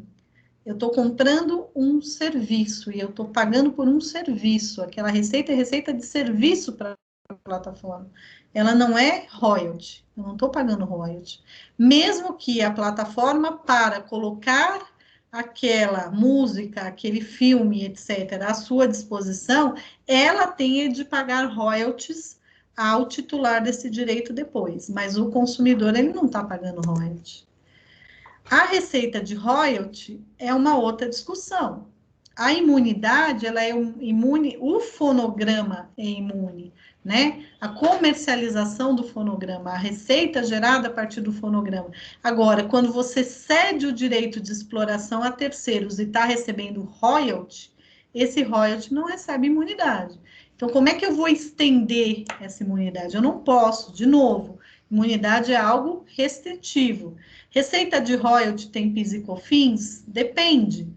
eu estou comprando um serviço e eu estou pagando por um serviço. Aquela receita é receita de serviço para a plataforma. Ela não é royalty. Eu não estou pagando royalty. Mesmo que a plataforma, para colocar aquela música, aquele filme, etc., à sua disposição, ela tenha de pagar royalties ao titular desse direito depois. Mas o consumidor, ele não está pagando royalty. A receita de royalty é uma outra discussão. A imunidade, ela é imune, o fonograma é imune, né? A comercialização do fonograma, a receita gerada a partir do fonograma. Agora, quando você cede o direito de exploração a terceiros e está recebendo royalty, esse royalty não recebe imunidade. Então, como é que eu vou estender essa imunidade? Eu não posso, de novo, imunidade é algo restritivo. Receita de royalty tem PIS e COFINS? Depende.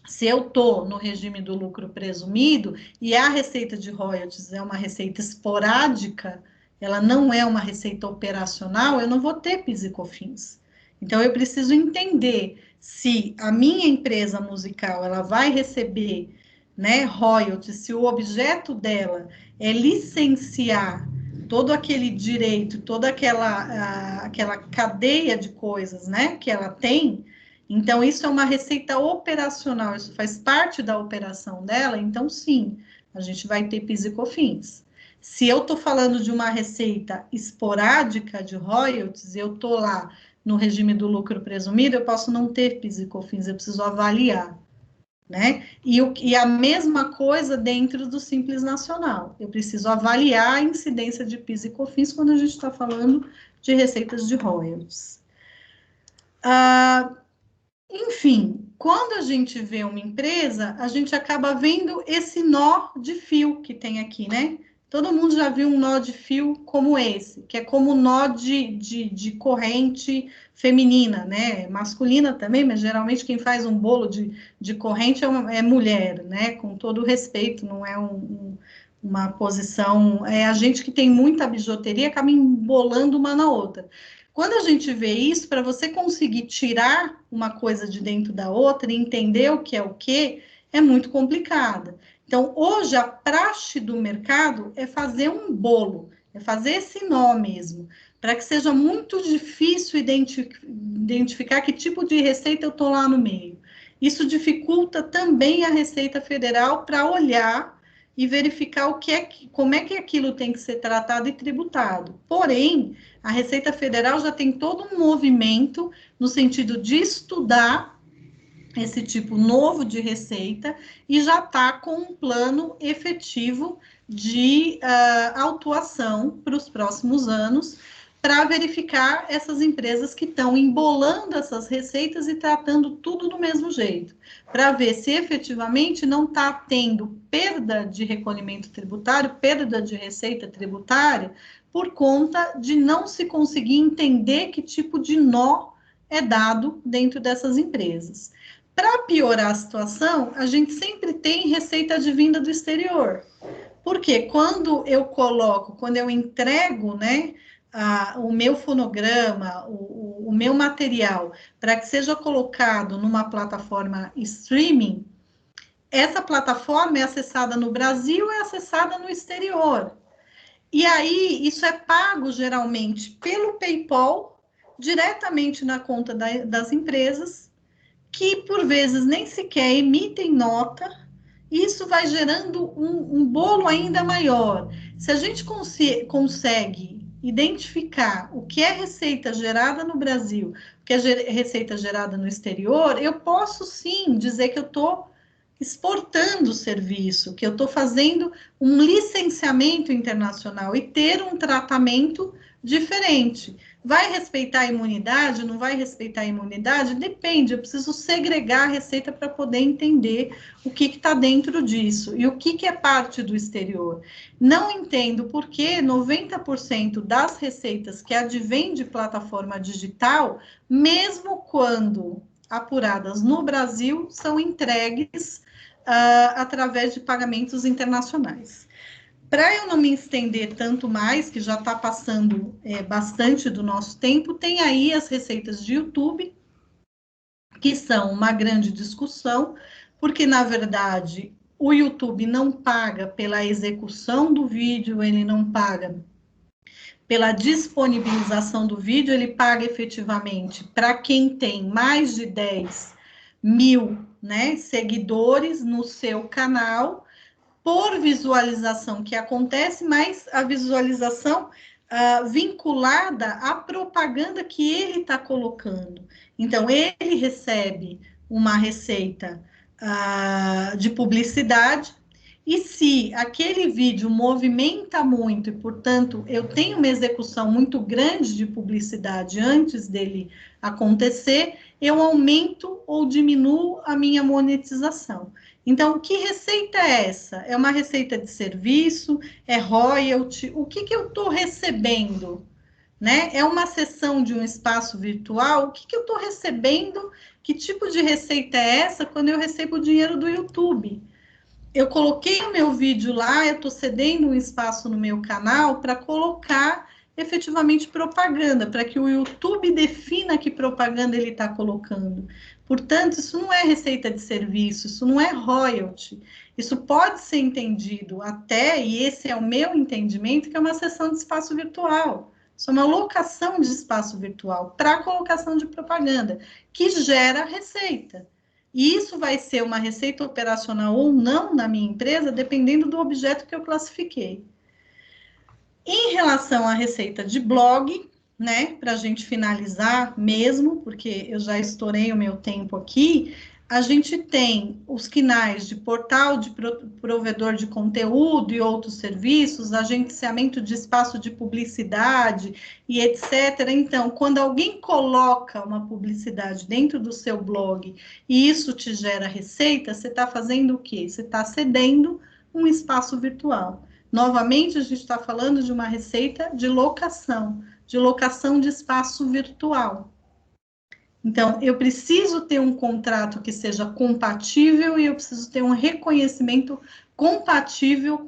Se eu estou no regime do lucro presumido e a receita de royalties é uma receita esporádica, ela não é uma receita operacional, eu não vou ter PIS e COFINS. Então, eu preciso entender se a minha empresa musical ela vai receber, né, royalties, se o objeto dela é licenciar todo aquele direito, toda aquela cadeia de coisas, né, que ela tem. Então, isso é uma receita operacional, isso faz parte da operação dela, então, sim, a gente vai ter PIS e COFINS. Se eu estou falando de uma receita esporádica de royalties, eu estou lá no regime do lucro presumido, eu posso não ter PIS e COFINS, eu preciso avaliar, né? E a mesma coisa dentro do Simples Nacional, eu preciso avaliar a incidência de PIS e COFINS quando a gente está falando de receitas de royalties. Enfim, quando a gente vê uma empresa, a gente acaba vendo esse nó de fio que tem aqui, né? Todo mundo já viu um nó de fio como esse, que é como nó de corrente feminina, né? Masculina também, mas geralmente quem faz um bolo de corrente é mulher, né? Com todo respeito, não é uma posição... É a gente que tem muita bijuteria acaba embolando uma na outra. Quando a gente vê isso, para você conseguir tirar uma coisa de dentro da outra e entender o que, é muito complicada. Então, hoje, a praxe do mercado é fazer um bolo, é fazer esse nó mesmo, para que seja muito difícil identificar que tipo de receita eu estou lá no meio. Isso dificulta também a Receita Federal para olhar e verificar como é que aquilo tem que ser tratado e tributado. Porém, a Receita Federal já tem todo um movimento no sentido de estudar esse tipo novo de receita e já está com um plano efetivo de autuação para os próximos anos, para verificar essas empresas que estão embolando essas receitas e tratando tudo do mesmo jeito, para ver se efetivamente não está tendo perda de recolhimento tributário, perda de receita tributária, por conta de não se conseguir entender que tipo de nó é dado dentro dessas empresas. Para piorar a situação, a gente sempre tem receita advinda do exterior. Porque quando eu entrego, né, o meu fonograma, o meu material, para que seja colocado numa plataforma streaming, essa plataforma é acessada no Brasil, é acessada no exterior. E aí, isso é pago geralmente pelo PayPal, diretamente na conta das empresas, que por vezes nem sequer emitem nota, e isso vai gerando um bolo ainda maior. Se a gente consegue identificar o que é receita gerada no Brasil, o que é receita gerada no exterior, eu posso sim dizer que eu estou exportando o serviço, que eu estou fazendo um licenciamento internacional e ter um tratamento diferente. Vai respeitar a imunidade? Não vai respeitar a imunidade? Depende, eu preciso segregar a receita para poder entender o que está dentro disso e o que é parte do exterior. Não entendo por que 90% das receitas que advêm de plataforma digital, mesmo quando apuradas no Brasil, são entregues através de pagamentos internacionais. Para eu não me estender tanto mais, que já está passando bastante do nosso tempo, tem aí as receitas de YouTube, que são uma grande discussão, porque, na verdade, o YouTube não paga pela execução do vídeo, ele não paga pela disponibilização do vídeo, ele paga efetivamente para quem tem mais de 10 mil, né, seguidores no seu canal, por visualização que acontece, mas a visualização vinculada à propaganda que ele está colocando. Então, ele recebe uma receita de publicidade, e se aquele vídeo movimenta muito e, portanto, eu tenho uma execução muito grande de publicidade antes dele acontecer, eu aumento ou diminuo a minha monetização. Então, que receita é essa? É uma receita de serviço? É royalty? O que eu estou recebendo? Né? É uma sessão de um espaço virtual? O que eu estou recebendo? Que tipo de receita é essa quando eu recebo o dinheiro do YouTube? Eu coloquei o meu vídeo lá, eu estou cedendo um espaço no meu canal para colocar efetivamente propaganda, para que o YouTube defina que propaganda ele está colocando. Portanto, isso não é receita de serviço, isso não é royalty. Isso pode ser entendido até, e esse é o meu entendimento, que é uma sessão de espaço virtual. Isso é uma locação de espaço virtual para colocação de propaganda, que gera receita. E isso vai ser uma receita operacional ou não na minha empresa, dependendo do objeto que eu classifiquei. Em relação à receita de blog, né, para a gente finalizar mesmo, porque eu já estourei o meu tempo aqui, a gente tem os canais de portal de provedor de conteúdo e outros serviços, agenciamento de espaço de publicidade e etc. Então, quando alguém coloca uma publicidade dentro do seu blog e isso te gera receita, você está fazendo o quê? Você está cedendo um espaço virtual. Novamente, a gente está falando de uma receita de locação de espaço virtual. Então, eu preciso ter um contrato que seja compatível e eu preciso ter um reconhecimento compatível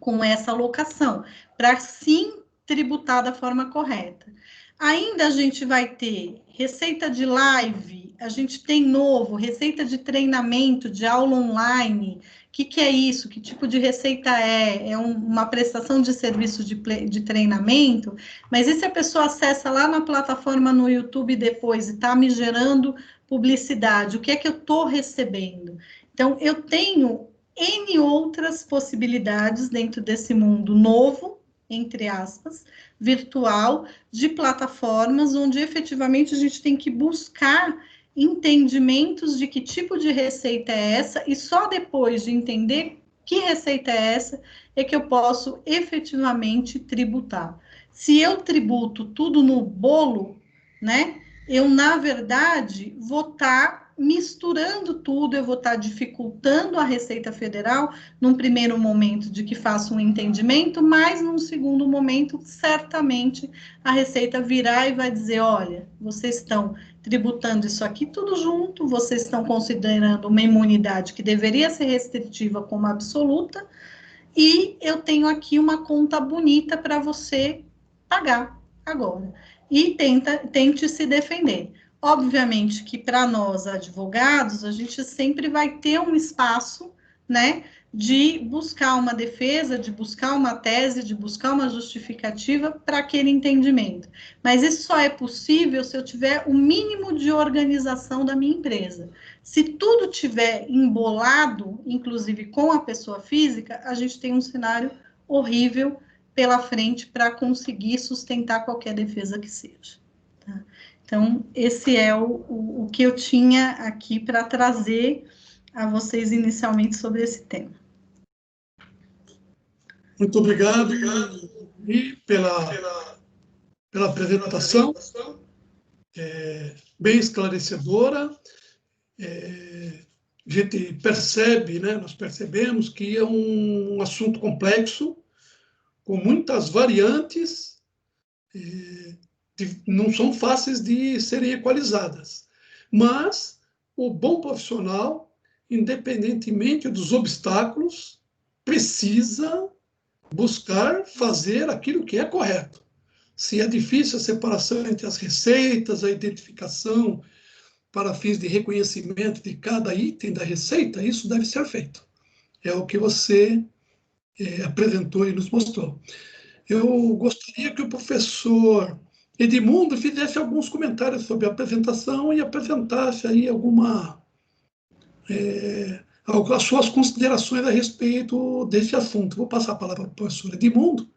com essa locação, para sim tributar da forma correta. Ainda a gente vai ter receita de live, a gente tem novo, receita de treinamento, de aula online. O que é isso? Que tipo de receita é? É uma prestação de serviço de treinamento? Mas e se a pessoa acessa lá na plataforma no YouTube depois e está me gerando publicidade? O que é que eu estou recebendo? Então, eu tenho N outras possibilidades dentro desse mundo novo, entre aspas, virtual, de plataformas, onde efetivamente a gente tem que buscar entendimentos de que tipo de receita é essa, e só depois de entender que receita é essa, é que eu posso efetivamente tributar. Se eu tributo tudo no bolo, né, eu, na verdade, vou estar misturando tudo, eu vou estar dificultando a Receita Federal, num primeiro momento de que faça um entendimento, mas num segundo momento, certamente, a Receita virá e vai dizer, olha, vocês estão tributando isso aqui tudo junto, vocês estão considerando uma imunidade que deveria ser restritiva como absoluta, e eu tenho aqui uma conta bonita para você pagar agora. E tente se defender. Obviamente que para nós, advogados, a gente sempre vai ter um espaço, né, de buscar uma defesa, de buscar uma tese, de buscar uma justificativa para aquele entendimento. Mas isso só é possível se eu tiver o mínimo de organização da minha empresa. Se tudo tiver embolado, inclusive com a pessoa física, a gente tem um cenário horrível pela frente para conseguir sustentar qualquer defesa que seja. Tá? Então, esse é o que eu tinha aqui para trazer a vocês inicialmente sobre esse tema. Muito obrigado e pela apresentação, bem esclarecedora. A gente percebe, né, nós percebemos que é um assunto complexo, com muitas variantes, não são fáceis de serem equalizadas. Mas o bom profissional, independentemente dos obstáculos, precisa buscar fazer aquilo que é correto. Se é difícil a separação entre as receitas, a identificação para fins de reconhecimento de cada item da receita, isso deve ser feito. É o que você apresentou e nos mostrou. Eu gostaria que o professor Edmundo fizesse alguns comentários sobre a apresentação e apresentasse aí as suas considerações a respeito desse assunto. Vou passar a palavra para o professor Edmundo,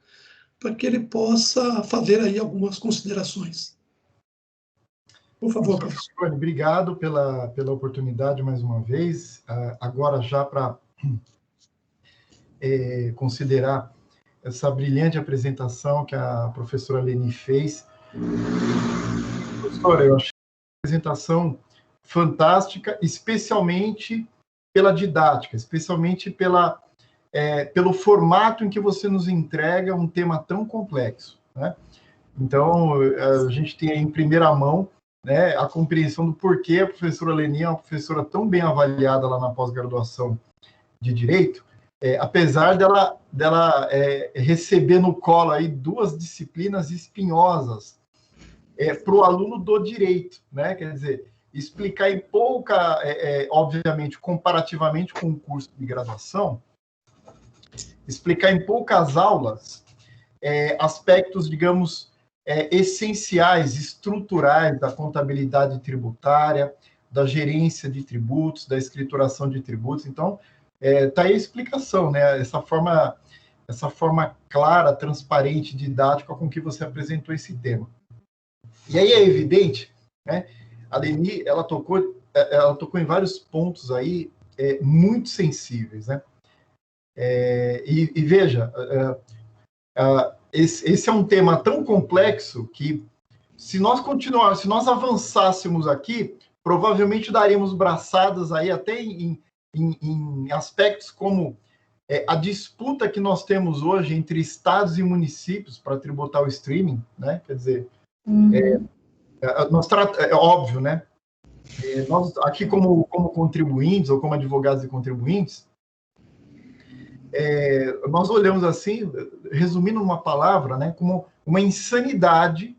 para que ele possa fazer aí algumas considerações. Por favor, professor. Obrigado pela oportunidade mais uma vez. Agora, já para considerar essa brilhante apresentação que a professora Leni fez. Professora, eu achei a apresentação fantástica, especialmente pela didática, especialmente pelo formato em que você nos entrega um tema tão complexo, né? Então, a gente tem em primeira mão, né, a compreensão do porquê a professora Leni é uma professora tão bem avaliada lá na pós-graduação de Direito, apesar dela receber no colo aí 2 disciplinas espinhosas para o aluno do direito, né? Quer dizer, explicar em pouca, obviamente, comparativamente com o curso de graduação, explicar em poucas aulas aspectos, digamos, essenciais, estruturais da contabilidade tributária, da gerência de tributos, da escrituração de tributos. Então, está aí a explicação, né? Essa forma clara, transparente, didática com que você apresentou esse tema. E aí é evidente, né? A Leni, ela tocou em vários pontos aí muito sensíveis, né? E veja, esse é um tema tão complexo que, se nós avançássemos aqui, provavelmente daríamos braçadas aí até em aspectos como a disputa que nós temos hoje entre estados e municípios para tributar o streaming, né? Quer dizer, é óbvio, né? Nós aqui como contribuintes ou como advogados e contribuintes, nós olhamos assim, resumindo uma palavra, né, como uma insanidade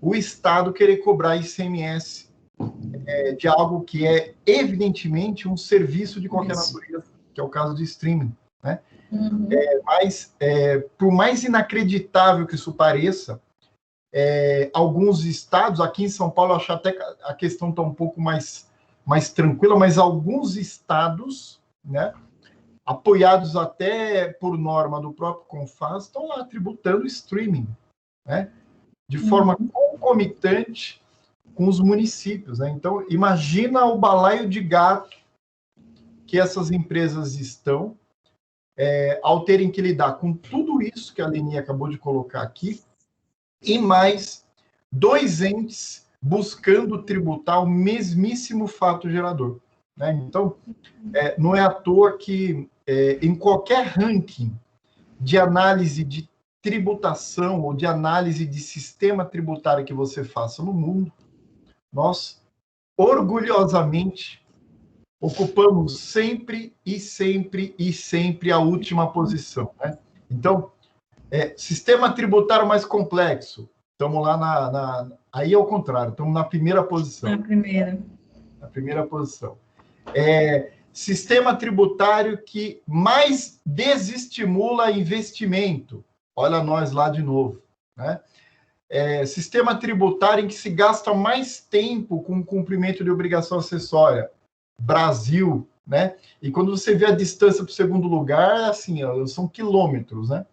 o Estado querer cobrar ICMS de algo que é evidentemente um serviço de qualquer natureza, que é o caso de streaming, né? Mas, por mais inacreditável que isso pareça, alguns estados, aqui em São Paulo, eu acho até que a questão está um pouco mais tranquila, mas alguns estados, né, apoiados até por norma do próprio CONFAS, estão lá tributando streaming, né, de forma concomitante com os municípios, né? Então, imagina o balaio de gato que essas empresas estão ao terem que lidar com tudo isso que a Leni acabou de colocar aqui, e mais 2 entes buscando tributar o mesmíssimo fato gerador, né? Então, não é à toa que em qualquer ranking de análise de tributação ou de análise de sistema tributário que você faça no mundo, nós, orgulhosamente, ocupamos sempre a última posição, né? Então, sistema tributário mais complexo, estamos lá aí é o contrário, estamos na primeira posição. Na primeira posição. Sistema tributário que mais desestimula investimento, olha nós lá de novo, né? Sistema tributário em que se gasta mais tempo com o cumprimento de obrigação acessória, Brasil, né? E quando você vê a distância para o segundo lugar, assim, são quilômetros, né?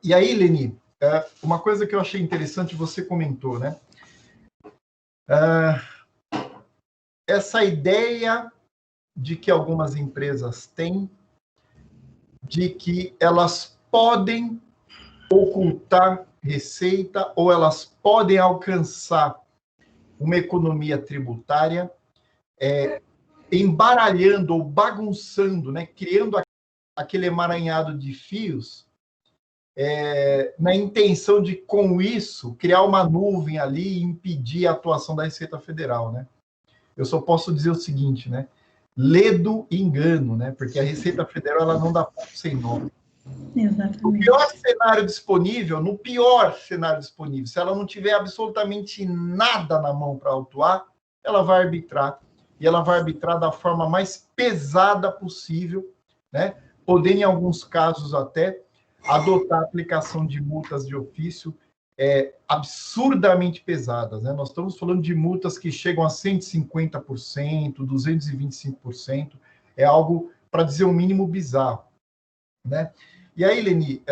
E aí, Leni, uma coisa que eu achei interessante, você comentou, né? Essa ideia de que algumas empresas têm de que elas podem ocultar receita ou elas podem alcançar uma economia tributária embaralhando ou bagunçando, né, criando aquele emaranhado de fios, na intenção de, com isso, criar uma nuvem ali e impedir a atuação da Receita Federal, né? Eu só posso dizer o seguinte, né? Ledo engano, né? Porque a Receita Federal ela não dá ponto sem nó. Exatamente. No pior cenário disponível, se ela não tiver absolutamente nada na mão para autuar, ela vai arbitrar. E ela vai arbitrar da forma mais pesada possível, né? Podendo, em alguns casos, até adotar a aplicação de multas de ofício absurdamente pesadas, né? Nós estamos falando de multas que chegam a 150%, 225%, é algo, para dizer o mínimo, bizarro, né? E aí, Leni,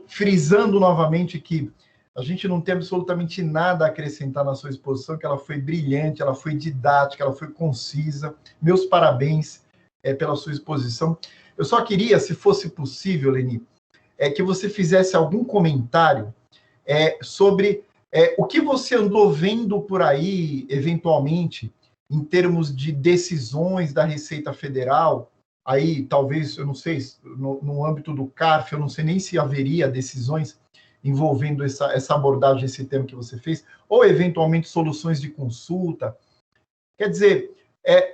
frisando novamente que a gente não tem absolutamente nada a acrescentar na sua exposição, que ela foi brilhante, ela foi didática, ela foi concisa. Meus parabéns pela sua exposição. Eu só queria, se fosse possível, Leni, que você fizesse algum comentário sobre o que você andou vendo por aí, eventualmente, em termos de decisões da Receita Federal. Aí, talvez, eu não sei, no âmbito do CARF, eu não sei nem se haveria decisões envolvendo essa abordagem, esse tema que você fez, ou, eventualmente, soluções de consulta. Quer dizer,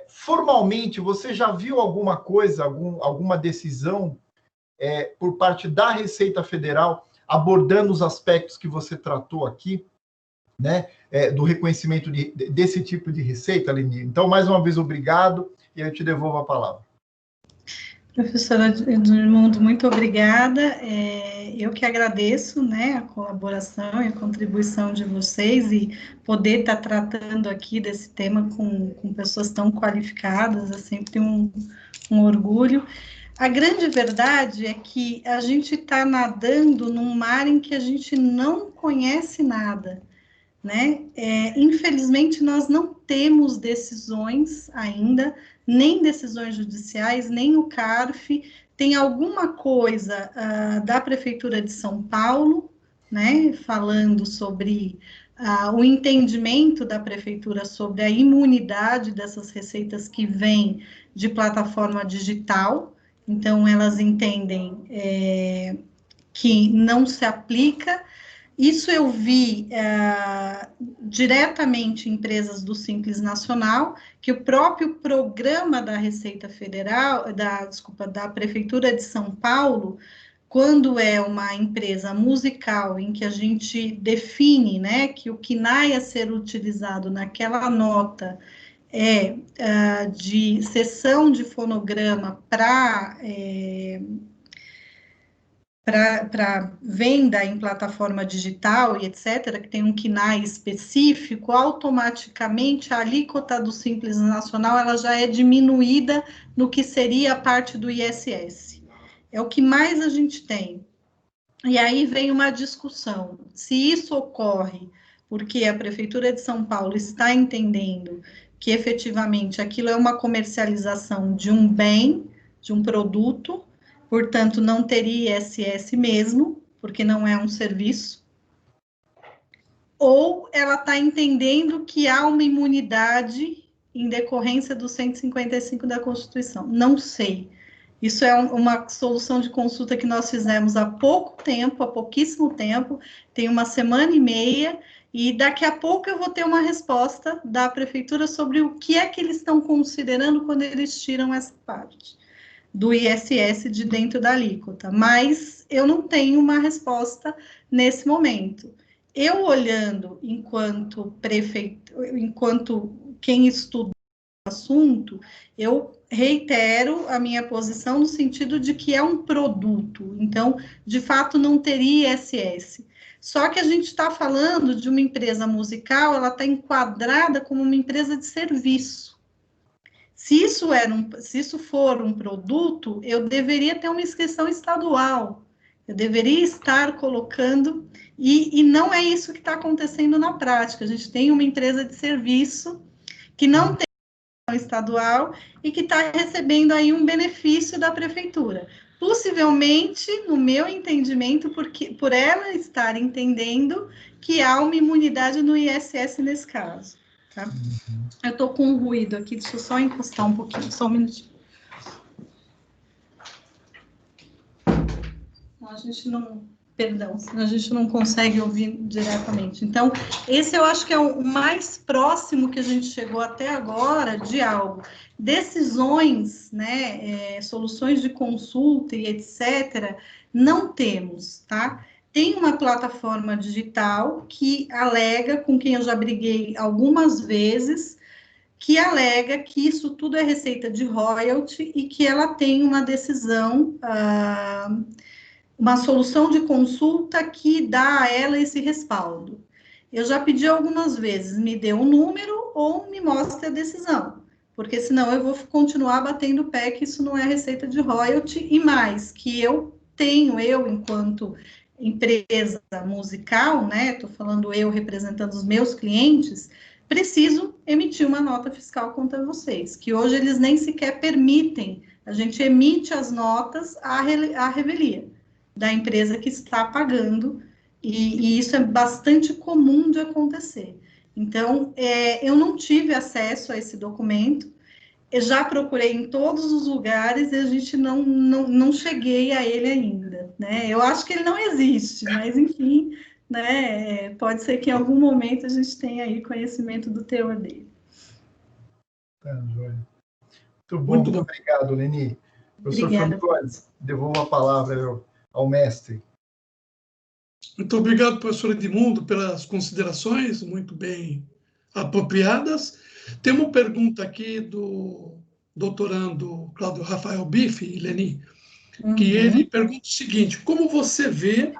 formalmente, você já viu alguma coisa, alguma decisão por parte da Receita Federal abordando os aspectos que você tratou aqui, né, do reconhecimento desse tipo de receita, Leni? Então, mais uma vez, obrigado, e eu te devolvo a palavra. Professora Edmundo, muito obrigada. Eu que agradeço, né, a colaboração e a contribuição de vocês e poder estar tratando aqui desse tema com pessoas tão qualificadas, é sempre um orgulho. A grande verdade é que a gente está nadando num mar em que a gente não conhece nada, né? Infelizmente, nós não temos decisões ainda, nem decisões judiciais, nem o CARF. Tem alguma coisa da Prefeitura de São Paulo, né, falando sobre o entendimento da Prefeitura sobre a imunidade dessas receitas que vêm de plataforma digital. Então, elas entendem que não se aplica. Isso eu vi diretamente em empresas do Simples Nacional, que o próprio programa da Receita Federal, da Prefeitura de São Paulo, quando é uma empresa musical em que a gente define, né, que o KNAI a ser utilizado naquela nota é de sessão de fonograma para venda em plataforma digital e etc., que tem um KNAI específico, automaticamente a alíquota do Simples Nacional ela já é diminuída no que seria a parte do ISS. É o que mais a gente tem. E aí vem uma discussão, se isso ocorre porque a Prefeitura de São Paulo está entendendo que efetivamente aquilo é uma comercialização de um bem, de um produto, portanto, não teria ISS mesmo, porque não é um serviço, ou ela está entendendo que há uma imunidade em decorrência do 155 da Constituição. Não sei. Isso é uma solução de consulta que nós fizemos há pouco tempo, há pouquíssimo tempo, tem uma semana e meia, e daqui a pouco eu vou ter uma resposta da Prefeitura sobre o que é que eles estão considerando quando eles tiram essa parte do ISS de dentro da alíquota, mas eu não tenho uma resposta nesse momento. Eu olhando enquanto prefeito, enquanto quem estuda o assunto, eu reitero a minha posição no sentido de que é um produto, então, de fato, não teria ISS. Só que a gente está falando de uma empresa musical, ela está enquadrada como uma empresa de serviço. Se isso for um produto, eu deveria ter uma inscrição estadual, eu deveria estar colocando, e não é isso que está acontecendo na prática. A gente tem uma empresa de serviço que não tem inscrição estadual e que está recebendo aí um benefício da prefeitura. Possivelmente, no meu entendimento, por ela estar entendendo que há uma imunidade no ISS nesse caso. Tá? Eu estou com um ruído aqui, deixa eu só encostar um pouquinho, só um minutinho. A gente não consegue ouvir diretamente. Então, esse eu acho que é o mais próximo que a gente chegou até agora de algo. Decisões, né, soluções de consulta e etc., não temos, tá? Tem uma plataforma digital que alega, com quem eu já briguei algumas vezes, que alega que isso tudo é receita de royalty e que ela tem uma decisão, uma solução de consulta que dá a ela esse respaldo. Eu já pedi algumas vezes, me dê um número ou me mostre a decisão, porque senão eu vou continuar batendo o pé que isso não é receita de royalty, e mais, que eu enquanto empresa musical, né, estou falando eu representando os meus clientes, preciso emitir uma nota fiscal contra vocês, que hoje eles nem sequer permitem, a gente emite as notas à revelia da empresa que está pagando, e isso é bastante comum de acontecer. Então, eu não tive acesso a esse documento, eu já procurei em todos os lugares e a gente não cheguei a ele ainda, né? Eu acho que ele não existe, mas enfim, né? Pode ser que em algum momento a gente tenha aí conhecimento do teor dele. Tá, joia. Muito bom, obrigado, Leni. Professor Formigoni, devolvo a palavra ao mestre. Muito obrigado, professor Edmundo, pelas considerações muito bem apropriadas. Tem uma pergunta aqui do doutorando Cláudio Rafael Bife e Leni, que ele pergunta o seguinte: como você vê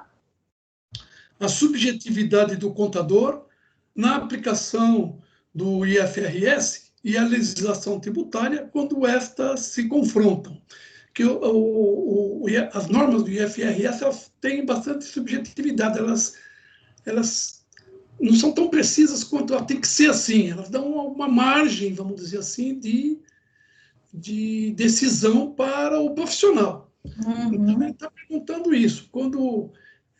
a subjetividade do contador na aplicação do IFRS e a legislação tributária quando estas se confrontam? Que as normas do IFRS elas têm bastante subjetividade, elas não são tão precisas quanto ela tem que ser assim, elas dão uma margem, vamos dizer assim, de decisão para o profissional. Então, ele está perguntando isso, quando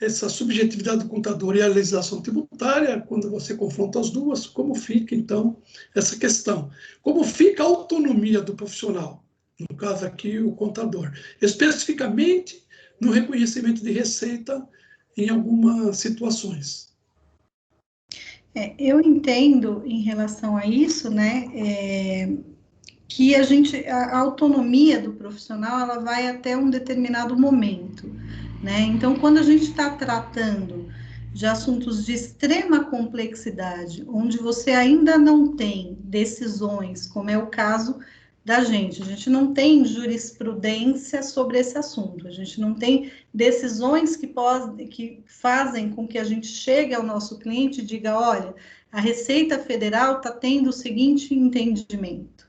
essa subjetividade do contador e a legislação tributária, quando você confronta as duas, como fica, então, essa questão? Como fica a autonomia do profissional? No caso aqui, o contador. Especificamente no reconhecimento de receita em algumas situações. Eu entendo em relação a isso, né, que a autonomia do profissional, ela vai até um determinado momento, né? Então, quando a gente está tratando de assuntos de extrema complexidade, onde você ainda não tem decisões, como é o caso da gente não tem jurisprudência sobre esse assunto, a gente não tem decisões que fazem com que a gente chegue ao nosso cliente e diga, olha, a Receita Federal está tendo o seguinte entendimento.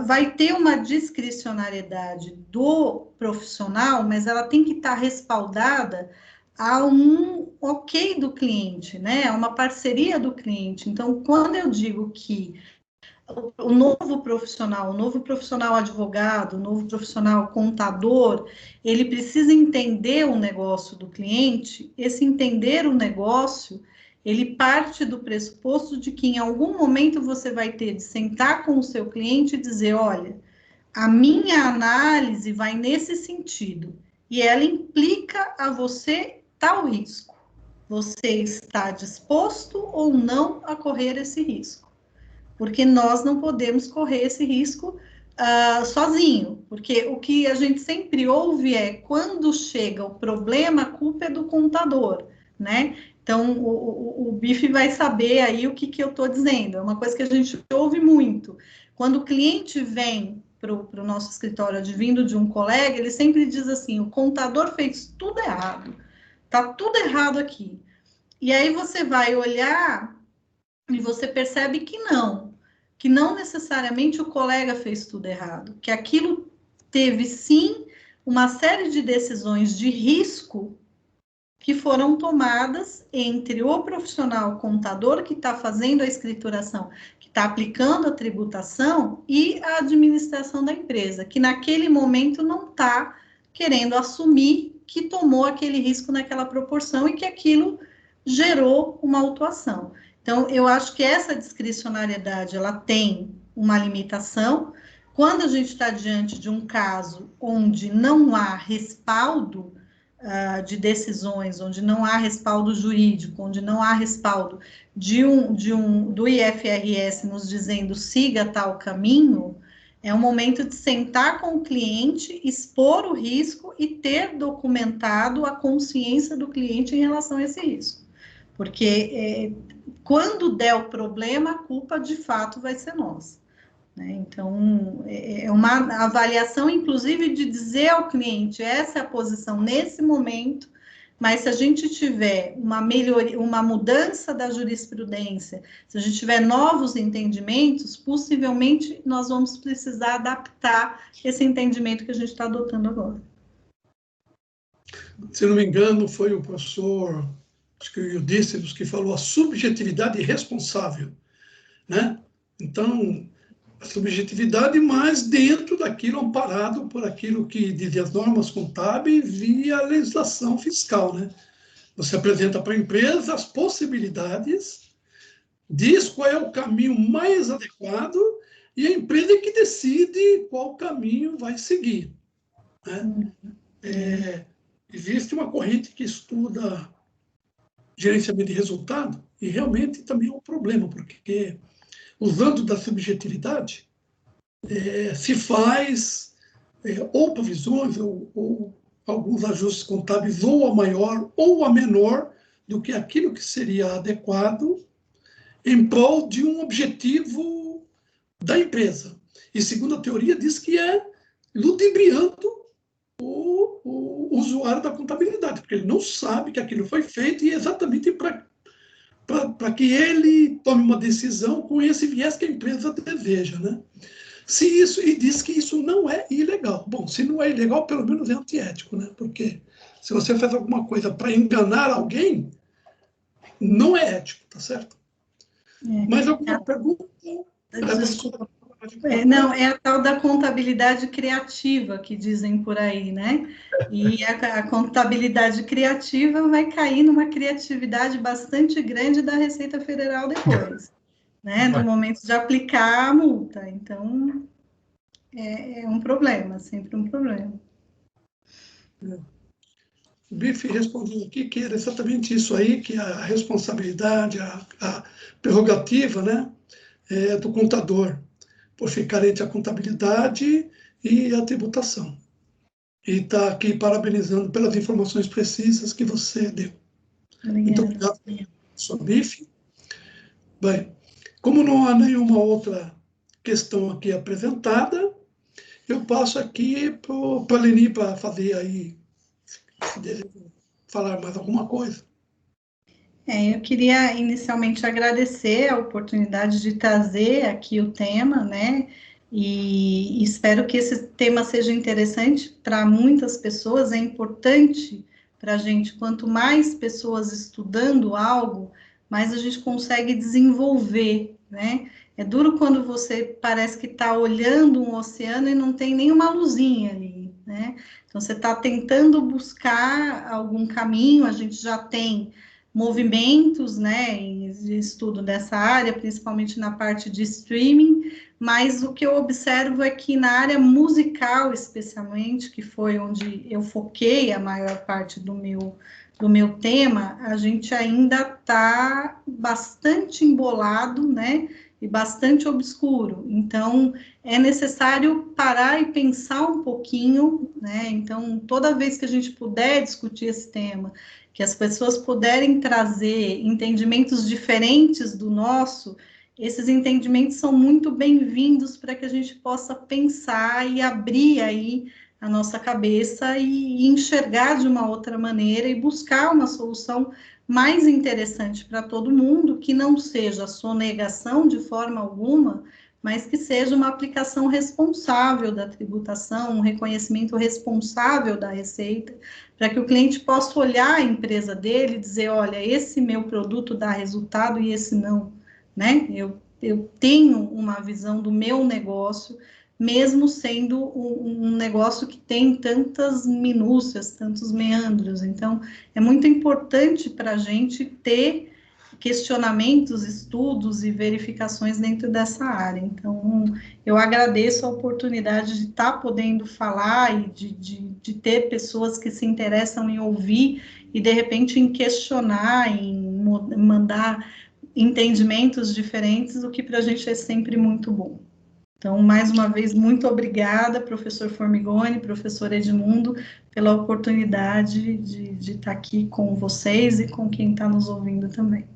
Vai ter uma discricionariedade do profissional, mas ela tem que estar respaldada a um ok do cliente, né? A uma parceria do cliente. Então, quando eu digo que o novo profissional advogado, o novo profissional contador, ele precisa entender o negócio do cliente. Esse entender o negócio, ele parte do pressuposto de que em algum momento você vai ter de sentar com o seu cliente e dizer, olha, a minha análise vai nesse sentido, e ela implica a você tal risco. Você está disposto ou não a correr esse risco? Porque nós não podemos correr esse risco sozinho, porque o que a gente sempre ouve é, quando chega o problema, a culpa é do contador, né? Então, o Bife vai saber aí o que eu estou dizendo, é uma coisa que a gente ouve muito. Quando o cliente vem para o nosso escritório, advindo de um colega, ele sempre diz assim, o contador fez tudo errado, tá tudo errado aqui. E aí você vai olhar e você percebe que não necessariamente o colega fez tudo errado, que aquilo teve sim uma série de decisões de risco que foram tomadas entre o profissional contador que está fazendo a escrituração, que está aplicando a tributação, e a administração da empresa, que naquele momento não está querendo assumir que tomou aquele risco naquela proporção e que aquilo gerou uma autuação. Então, eu acho que essa discricionariedade, ela tem uma limitação. Quando a gente está diante de um caso onde não há respaldo de decisões, onde não há respaldo jurídico, onde não há respaldo do IFRS nos dizendo siga tal caminho, é um momento de sentar com o cliente, expor o risco e ter documentado a consciência do cliente em relação a esse risco. Porque quando der o problema, a culpa de fato vai ser nossa. Né? Então, é uma avaliação, inclusive, de dizer ao cliente, essa é a posição nesse momento, mas se a gente tiver uma melhoria, uma mudança da jurisprudência, se a gente tiver novos entendimentos, possivelmente nós vamos precisar adaptar esse entendimento que a gente está adotando agora. Se não me engano, foi o professor, acho que o Eudíceros, que falou a subjetividade responsável, né? Então, a subjetividade, mas dentro daquilo amparado por aquilo que dizem as normas contábeis via legislação fiscal, né? Você apresenta para a empresa as possibilidades, diz qual é o caminho mais adequado e a empresa é que decide qual caminho vai seguir, né? Existe uma corrente que estuda gerenciamento de resultado e realmente também é um problema, porque usando da subjetividade, se faz ou provisões ou alguns ajustes contábeis ou a maior ou a menor do que aquilo que seria adequado em prol de um objetivo da empresa. E segundo a teoria, diz que é ludibriando o usuário da contabilidade, porque ele não sabe que aquilo foi feito e exatamente para que ele tome uma decisão com esse viés que a empresa deseja, né? E diz que isso não é ilegal. Bom, se não é ilegal, pelo menos é antiético, né? Porque se você faz alguma coisa para enganar alguém, não é ético, tá certo? Mais alguma pergunta? Desculpa. Não, é a tal da contabilidade criativa que dizem por aí, né? E a contabilidade criativa vai cair numa criatividade bastante grande da Receita Federal depois, né? No momento de aplicar a multa. Então, é um problema, sempre um problema. O Bife respondeu aqui que era exatamente isso aí, que a responsabilidade, a prerrogativa, né, do contador, por ficar entre a contabilidade e a tributação. E está aqui parabenizando pelas informações precisas que você deu. Muito obrigado, professor Bife. Bem, como não há nenhuma outra questão aqui apresentada, eu passo aqui para a Leni para fazer aí, se deseja falar mais alguma coisa. Eu queria inicialmente agradecer a oportunidade de trazer aqui o tema, né? E espero que esse tema seja interessante para muitas pessoas. É importante para a gente, quanto mais pessoas estudando algo, mais a gente consegue desenvolver, né? É duro quando você parece que está olhando um oceano e não tem nenhuma luzinha ali, né? Então, você está tentando buscar algum caminho, a gente já tem movimentos, né, de estudo dessa área, principalmente na parte de streaming, mas o que eu observo é que na área musical, especialmente, que foi onde eu foquei a maior parte do meu tema, a gente ainda está bastante embolado, né, e bastante obscuro. Então, é necessário parar e pensar um pouquinho, né, então, toda vez que a gente puder discutir esse tema, que as pessoas puderem trazer entendimentos diferentes do nosso, esses entendimentos são muito bem-vindos para que a gente possa pensar e abrir aí a nossa cabeça e enxergar de uma outra maneira e buscar uma solução mais interessante para todo mundo, que não seja sonegação de forma alguma, mas que seja uma aplicação responsável da tributação, um reconhecimento responsável da receita, para que o cliente possa olhar a empresa dele e dizer, olha, esse meu produto dá resultado e esse não, né? Eu tenho uma visão do meu negócio, mesmo sendo um negócio que tem tantas minúcias, tantos meandros. Então, é muito importante para a gente ter questionamentos, estudos e verificações dentro dessa área. Então, eu agradeço a oportunidade de estar podendo falar e de ter pessoas que se interessam em ouvir e, de repente, em questionar, em mandar entendimentos diferentes, o que para a gente é sempre muito bom. Então, mais uma vez, muito obrigada, professor Formigoni, professor Edmundo, pela oportunidade de estar aqui com vocês e com quem está nos ouvindo também.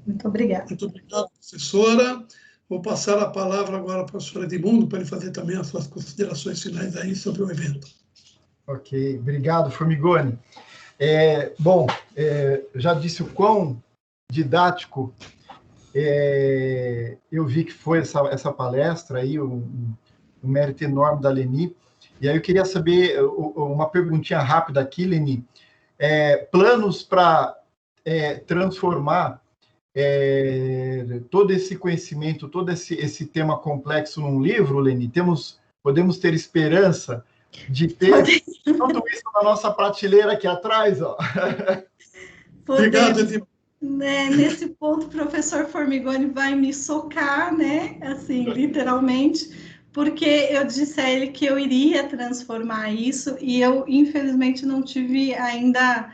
Muito obrigada. Muito obrigado, professora. Vou passar a palavra agora ao professor Edmundo para ele fazer também as suas considerações finais aí sobre o evento. Ok, obrigado, Formigoni. Já disse o quão didático eu vi que foi essa palestra aí, um mérito enorme da Leni. E aí eu queria saber uma perguntinha rápida aqui, Leni. Planos para transformar todo esse conhecimento, todo esse tema complexo num livro, Leni? Podemos ter esperança de ter tudo isso na nossa prateleira aqui atrás, ó. Obrigado, Edmundo. Nesse ponto, o professor Formigoni vai me socar, né? Assim, literalmente, porque eu disse a ele que eu iria transformar isso e eu, infelizmente, não tive ainda...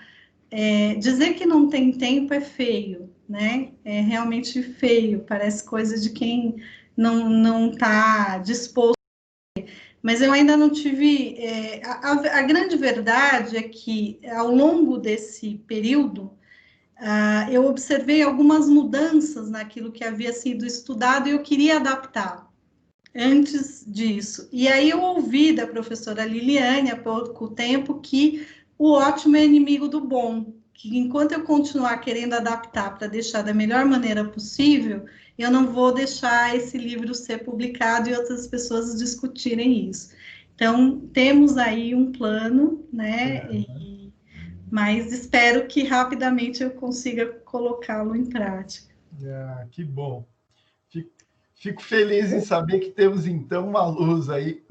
dizer que não tem tempo é feio, né? É realmente feio, parece coisa de quem não está disposto. Mas eu ainda não tive... a grande verdade é que, ao longo desse período, eu observei algumas mudanças naquilo que havia sido estudado e eu queria adaptar. antes disso. E aí eu ouvi da professora Liliane há pouco tempo que o ótimo é inimigo do bom, que enquanto eu continuar querendo adaptar para deixar da melhor maneira possível, eu não vou deixar esse livro ser publicado e outras pessoas discutirem isso. Então, temos aí um plano, né? Mas espero que rapidamente eu consiga colocá-lo em prática. Que bom. Fico feliz em saber que temos, então, uma luz aí.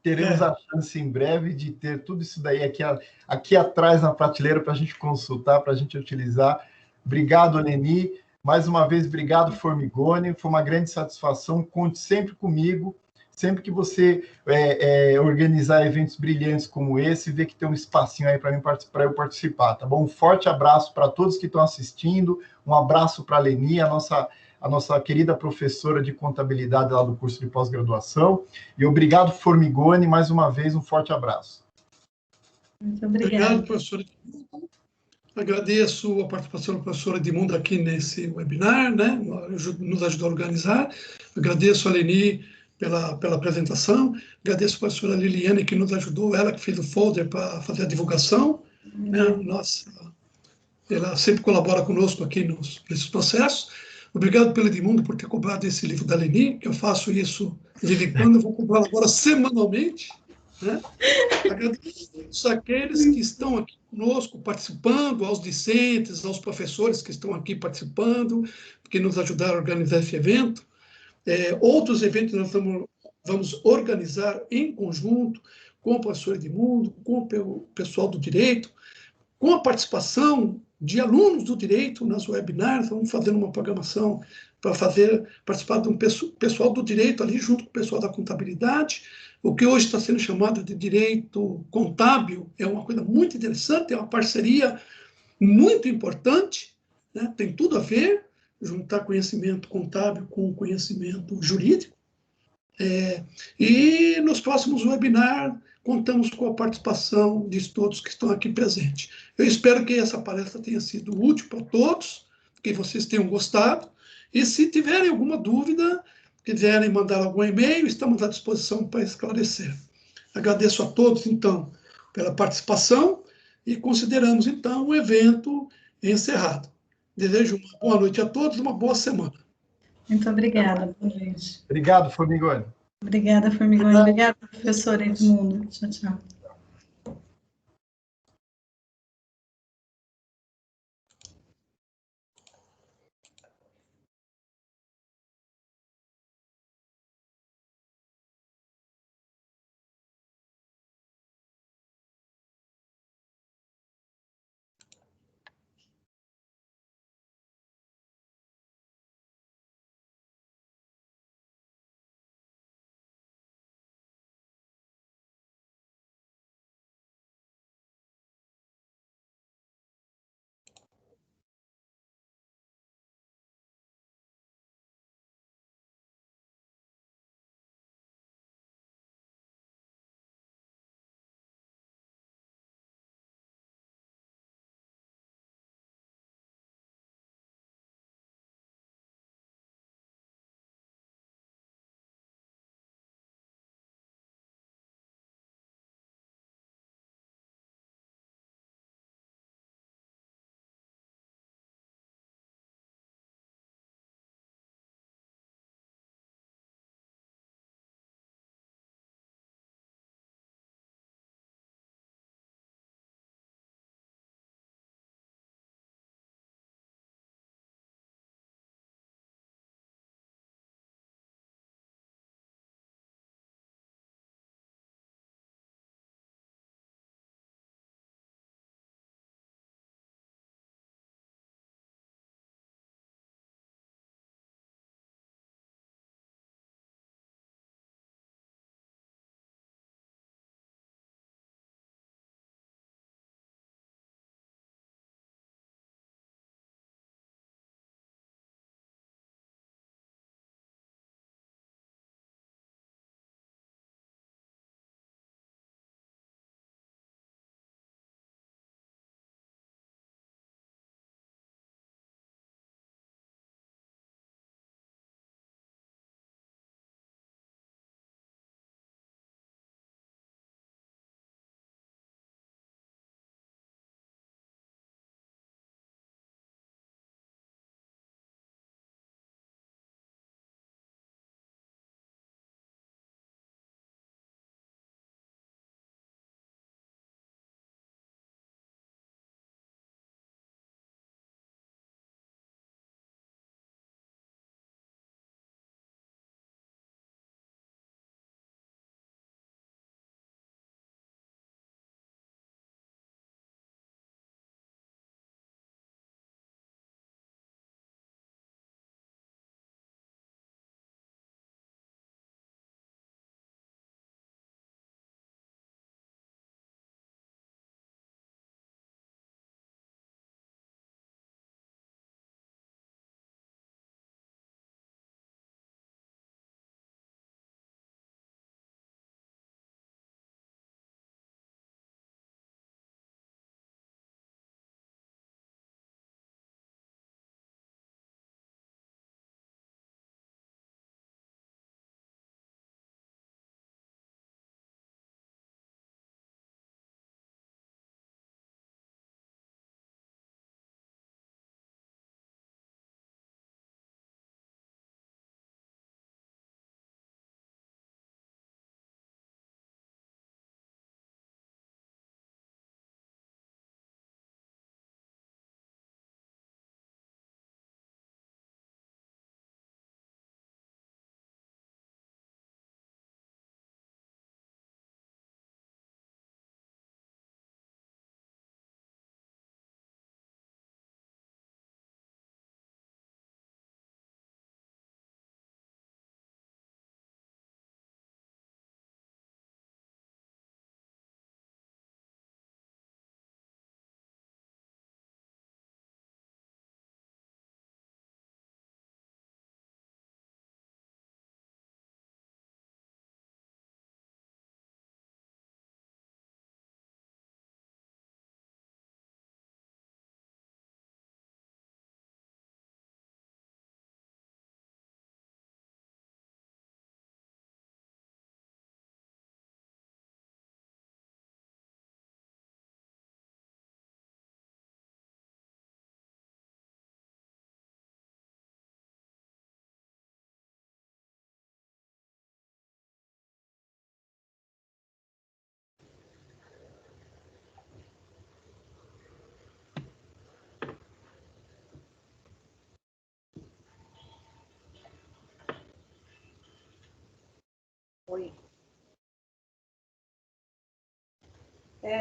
Teremos a chance em breve de ter tudo isso daí aqui atrás na prateleira para a gente consultar, para a gente utilizar. Obrigado, Leni. Mais uma vez, obrigado, Formigoni. Foi uma grande satisfação. Conte sempre comigo. Sempre que você organizar eventos brilhantes como esse, ver que tem um espacinho aí para eu participar, tá bom? Um forte abraço para todos que estão assistindo. Um abraço para a Leni, a nossa querida professora de contabilidade lá do curso de pós-graduação. E obrigado, Formigoni, mais uma vez, um forte abraço. Muito obrigada. Obrigado, professora Edmundo. Agradeço a participação da professora Edmundo aqui nesse webinar, né? Nos ajudou a organizar. Agradeço a Leni pela apresentação. Agradeço a professora Liliane, que nos ajudou, ela que fez o folder para fazer a divulgação. Né? Nossa, ela sempre colabora conosco aqui nesses processos. Obrigado pelo Edmundo por ter cobrado esse livro da Leni, que eu faço isso de vez em quando, eu vou cobrar agora semanalmente. Né? Agradeço àqueles que estão aqui conosco, participando, aos discentes, aos professores que estão aqui participando, que nos ajudaram a organizar esse evento. Outros eventos nós vamos organizar em conjunto com o professor Edmundo, com o pessoal do direito, com a participação de alunos do direito nas webinars. Vamos fazendo uma programação para participar de um pessoal do direito ali junto com o pessoal da contabilidade. O que hoje está sendo chamado de direito contábil é uma coisa muito interessante, é uma parceria muito importante, né? Tem tudo a ver, juntar conhecimento contábil com conhecimento jurídico. E nos próximos webinars, contamos com a participação de todos que estão aqui presentes. Eu espero que essa palestra tenha sido útil para todos, que vocês tenham gostado. E se tiverem alguma dúvida, quiserem mandar algum e-mail, estamos à disposição para esclarecer. Agradeço a todos, então, pela participação e consideramos, então, o evento encerrado. Desejo uma boa noite a todos e uma boa semana. Muito obrigada, gente. Obrigado, Formigoni. Obrigada, Formigoni. Obrigada, professor Edmundo. Tchau, tchau.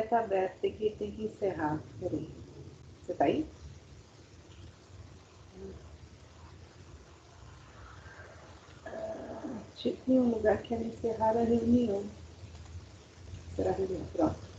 Tá aberto, tem que encerrar. Peraí. Você tá aí? Tinha um lugar que era encerrar a reunião. Será a reunião? Pronto.